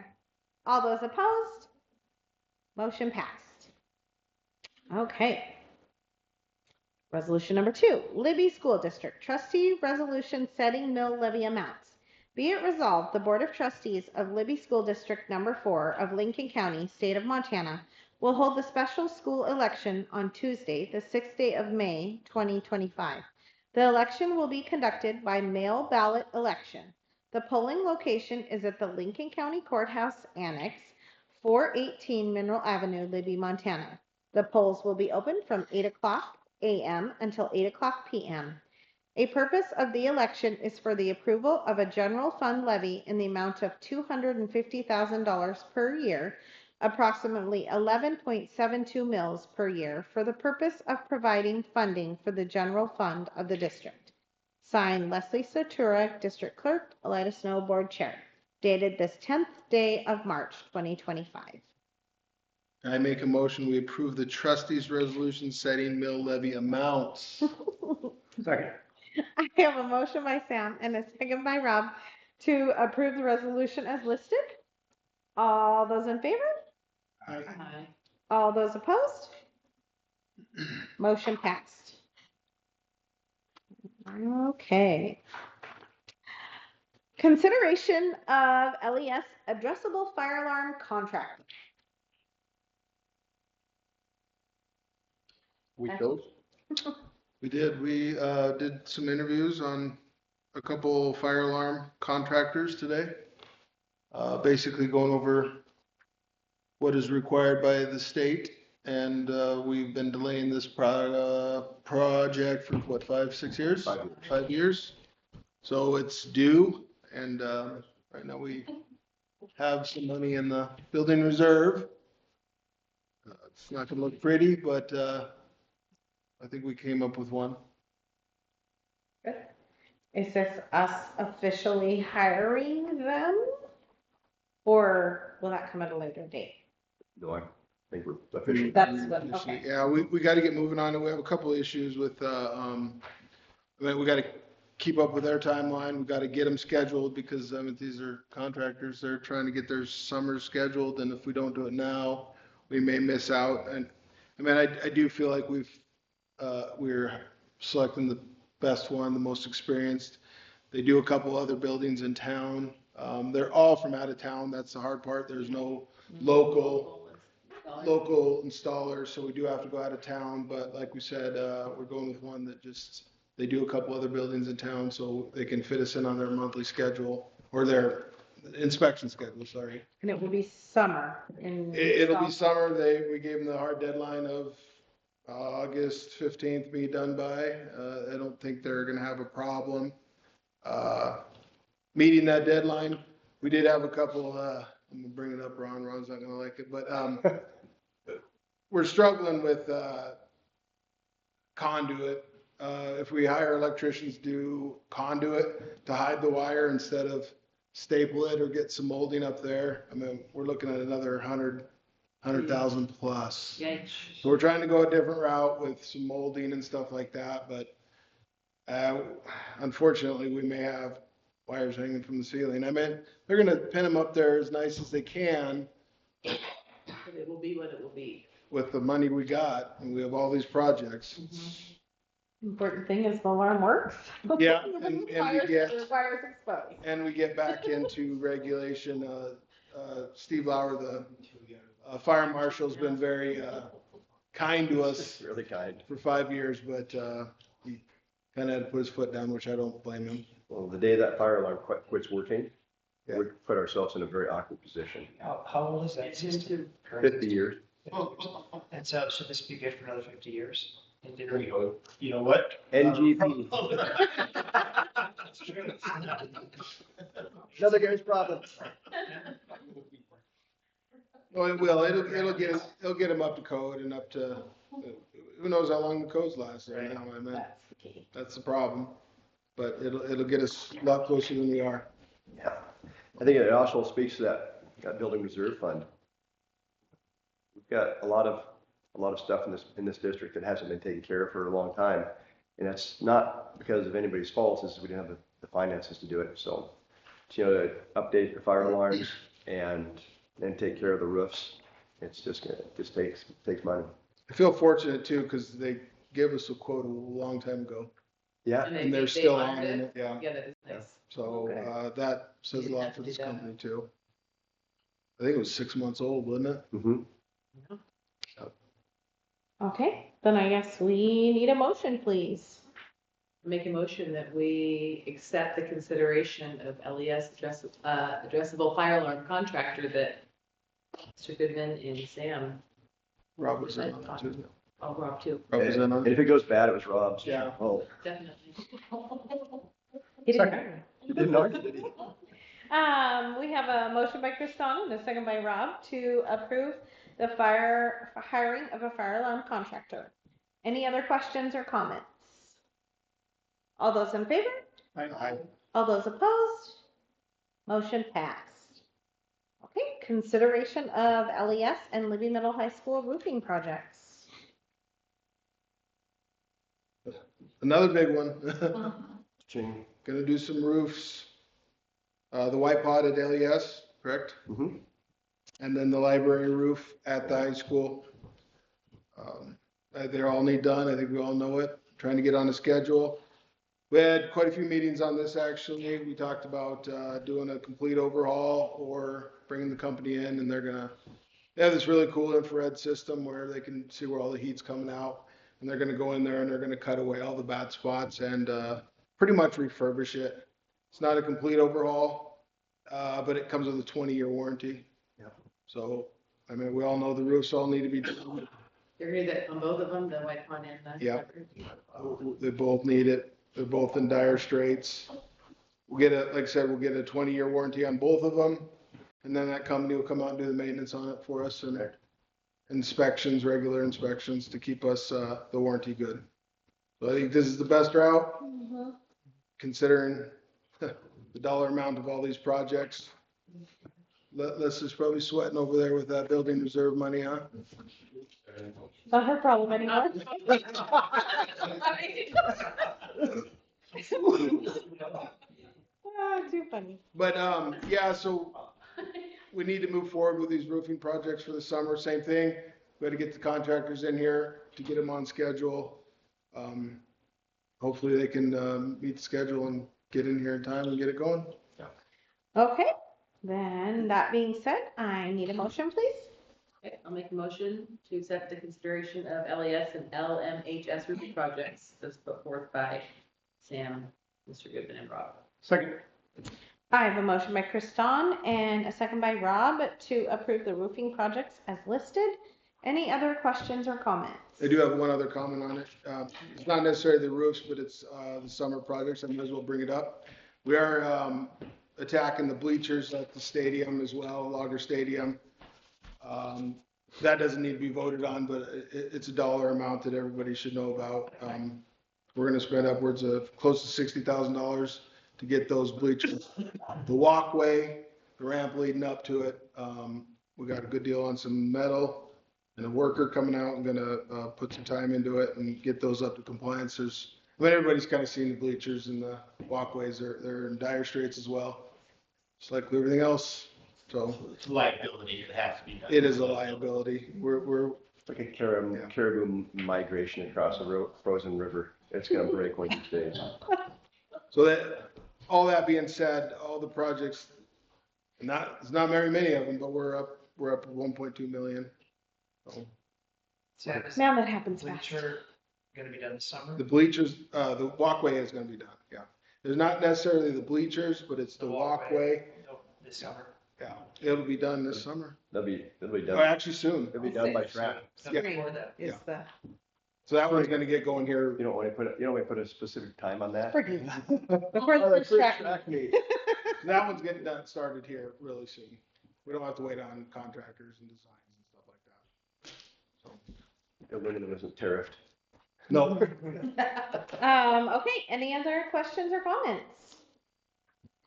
All those opposed? Motion passed. Okay. Resolution number 2, Libby School District Trustee Resolution Setting Mill Levy Amounts. Be it resolved, the Board of Trustees of Libby School District number 4 of Lincoln County, State of Montana, will hold the special school election on Tuesday, the 6th day of May, 2025. The election will be conducted by mail ballot election. The polling location is at the Lincoln County Courthouse Annex, 418 Mineral Avenue, Libby, Montana. The polls will be open from 8 o'clock a.m. until 8 o'clock p.m. A purpose of the election is for the approval of a general fund levy in the amount of $250,000 per year, approximately 11.72 mils per year, for the purpose of providing funding for the general fund of the district. Signed, Leslie Sotura, District Clerk, Elida Snow, Board Chair. Dated this 10th day of March, 2025. I make a motion, we approve the trustees resolution setting mill levy amounts. Second. I have a motion by Sam and a second by Rob to approve the resolution as listed. All those in favor? Aye. All those opposed? Motion passed. Okay. Consideration of LES addressable fire alarm contract. We chose. We did. We did some interviews on a couple fire alarm contractors today. Basically going over what is required by the state. And we've been delaying this project for what, 5-6 years? 5 years. 5 years. So it's due. And right now we have some money in the building reserve. It's not going to look pretty, but I think we came up with one. Is this us officially hiring them? Or will that come at a later date? No, I think we're official. That's what, okay. Yeah, we got to get moving on it. We have a couple of issues with, I mean, we got to keep up with their timeline. We got to get them scheduled because, I mean, these are contractors. They're trying to get their summer scheduled. And if we don't do it now, we may miss out. And I mean, I do feel like we're selecting the best one, the most experienced. They do a couple other buildings in town. They're all from out of town. That's the hard part. There's no local installer, so we do have to go out of town. But like we said, we're going with one that they do a couple other buildings in town, so they can fit us in on their monthly schedule or their inspection schedule. Sorry. And it will be summer. It'll be summer. We gave them the hard deadline of August 15th be done by. I don't think they're going to have a problem meeting that deadline. We did have a couple, I'm going to bring it up, Ron's not going to like it, but we're struggling with conduit. If we hire electricians to do conduit to hide the wire instead of staple it or get some molding up there, I mean, we're looking at another 100,000 plus. Yikes. So we're trying to go a different route with some molding and stuff like that, but unfortunately we may have wires hanging from the ceiling. I mean, they're going to pin them up there as nice as they can. But it will be what it will be. With the money we got, and we have all these projects. Important thing is the alarm works. Yeah, and we get back into regulation. Steve Lauer, the fire marshal's been very kind to us. Really kind. For 5 years, but he kind of had to put his foot down, which I don't blame him. Well, the day that fire alarm quits working, we put ourselves in a very awkward position. How old is that system? 50 years. And so should this be good for another 50 years? You know what? NGP. Another guy's problem. Well, it will. It'll get them up to code and up to. Who knows how long the codes last right now? I mean, that's the problem. but it'll get us a lot closer than we are. Yeah. I think it also speaks to that building reserve fund. We've got a lot of stuff in this district that hasn't been taken care of for a long time. And that's not because of anybody's fault, it's we didn't have the finances to do it. So, to update the fire alarms and then take care of the roofs, it just takes money. I feel fortunate too, because they gave us a quote a long time ago. Yeah. And they're they still honored honoring it, yeah. Yeah, that is nice. So, Okay. that says a Didn't lot have for to this do that. company too. I think it was 6 months old, wasn't it? Mm-hmm. Okay, then I guess we need a motion, please. Make a motion that we accept the consideration of LES addressable fire alarm contractor that Mr. Goodman and Sam. Rob was in on it too. Oh, Rob too, Rob was in on And it. if it goes bad, it was Rob's. Yeah. Oh, definitely. He didn't Second. argue. he didn't argue, did he? We have a motion by Kriston and a second by Rob to approve the hiring of a fire alarm contractor. Any other questions or comments? All those in favor? Aye. All those opposed? Motion passed. Okay, consideration of LES and Libby Middle High School roofing projects. Another big one. Ching. Gonna do some roofs. The white pot at LES, correct? Mm-hmm. And then the library roof at the high school. They all need done. I think we all know it. Trying to get on a schedule. We had quite a few meetings on this, actually. We talked about doing a complete overhaul or bringing the company in, and they have this really cool infrared system where they can see where all the heat's coming out. And they're gonna go in there and they're gonna cut away all the bad spots and pretty much refurbish it. It's not a complete overhaul, but it comes with a 20-year warranty. Yep. So, I mean, we all know the roofs all need to be done. You heard that on both of them, the white pond and the. Yeah. They both need it. They're both in dire straits. Like I said, we'll get a 20-year warranty on both of them. And then that company will come out and do the maintenance on it for us and inspections, regular inspections to keep us, the warranty good. So I think this is the best route, considering the dollar amount of all these projects. Les is probably sweating over there with that building reserve money, huh? Not her problem anymore. Too funny. But, yeah, so we need to move forward with these roofing projects for the summer. Same thing. We had to get the contractors in here to get them on schedule. Hopefully they can, meet the schedule and get in here in time and get it going. Okay, then that being said, I need a motion, please. Okay, I'll make a motion to accept the consideration of LES and LMHS roofing projects as put forth by Sam, Mr. Goodman, and Rob. Second. I have a motion by Kriston and a second by Rob to approve the roofing projects as listed. Any other questions or comments? I do have one other comment on it. It's not necessarily the roofs, but it's, the summer projects. I may as well bring it up. We are, attacking the bleachers at the stadium as well, Logger Stadium. That doesn't need to be voted on, but it's a dollar amount that everybody should know about. We're gonna spend upwards of close to $60,000 to get those bleachers. The walkway, the ramp leading up to it, we got a good deal on some metal and a worker coming out and gonna, put some time into it and get those up to compliance. Everybody's kind of seen the bleachers and the walkways, they're in dire straits as well. Just like everything else, so. It's a liability, it has to be done. It is a liability. We're It's like a caribou migration across a frozen river. It's gonna break one of these days. So that, all that being said, all the projects, there's not very many of them, but we're up at 1.2 million. So Now that happens fast. Bleacher gonna be done this summer? the bleachers, the walkway is gonna be done, yeah. There's not necessarily the bleachers, but it's the walkway. This summer. Yeah, it'll be done this summer. It'll be Oh, done. actually soon. It'll be done by track. Yeah. Before that. Is the So that one's gonna get going here. You don't want to put a specific time on that? spring. Before the first track. meet. That one's getting started here really soon. We don't have to wait on contractors and designs and stuff like that. Aluminum isn't tariffed. No. Okay, any other questions or comments?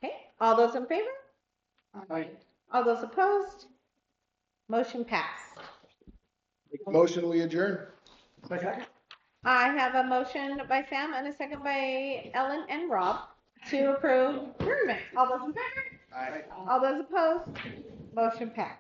Okay, all those in favor? Aye. All those opposed? Motion passed. Motion, we adjourn. I have a motion by Sam and a second by Ellen and Rob to approve adjournment. All those in favor? Aye. All those opposed? Motion passed.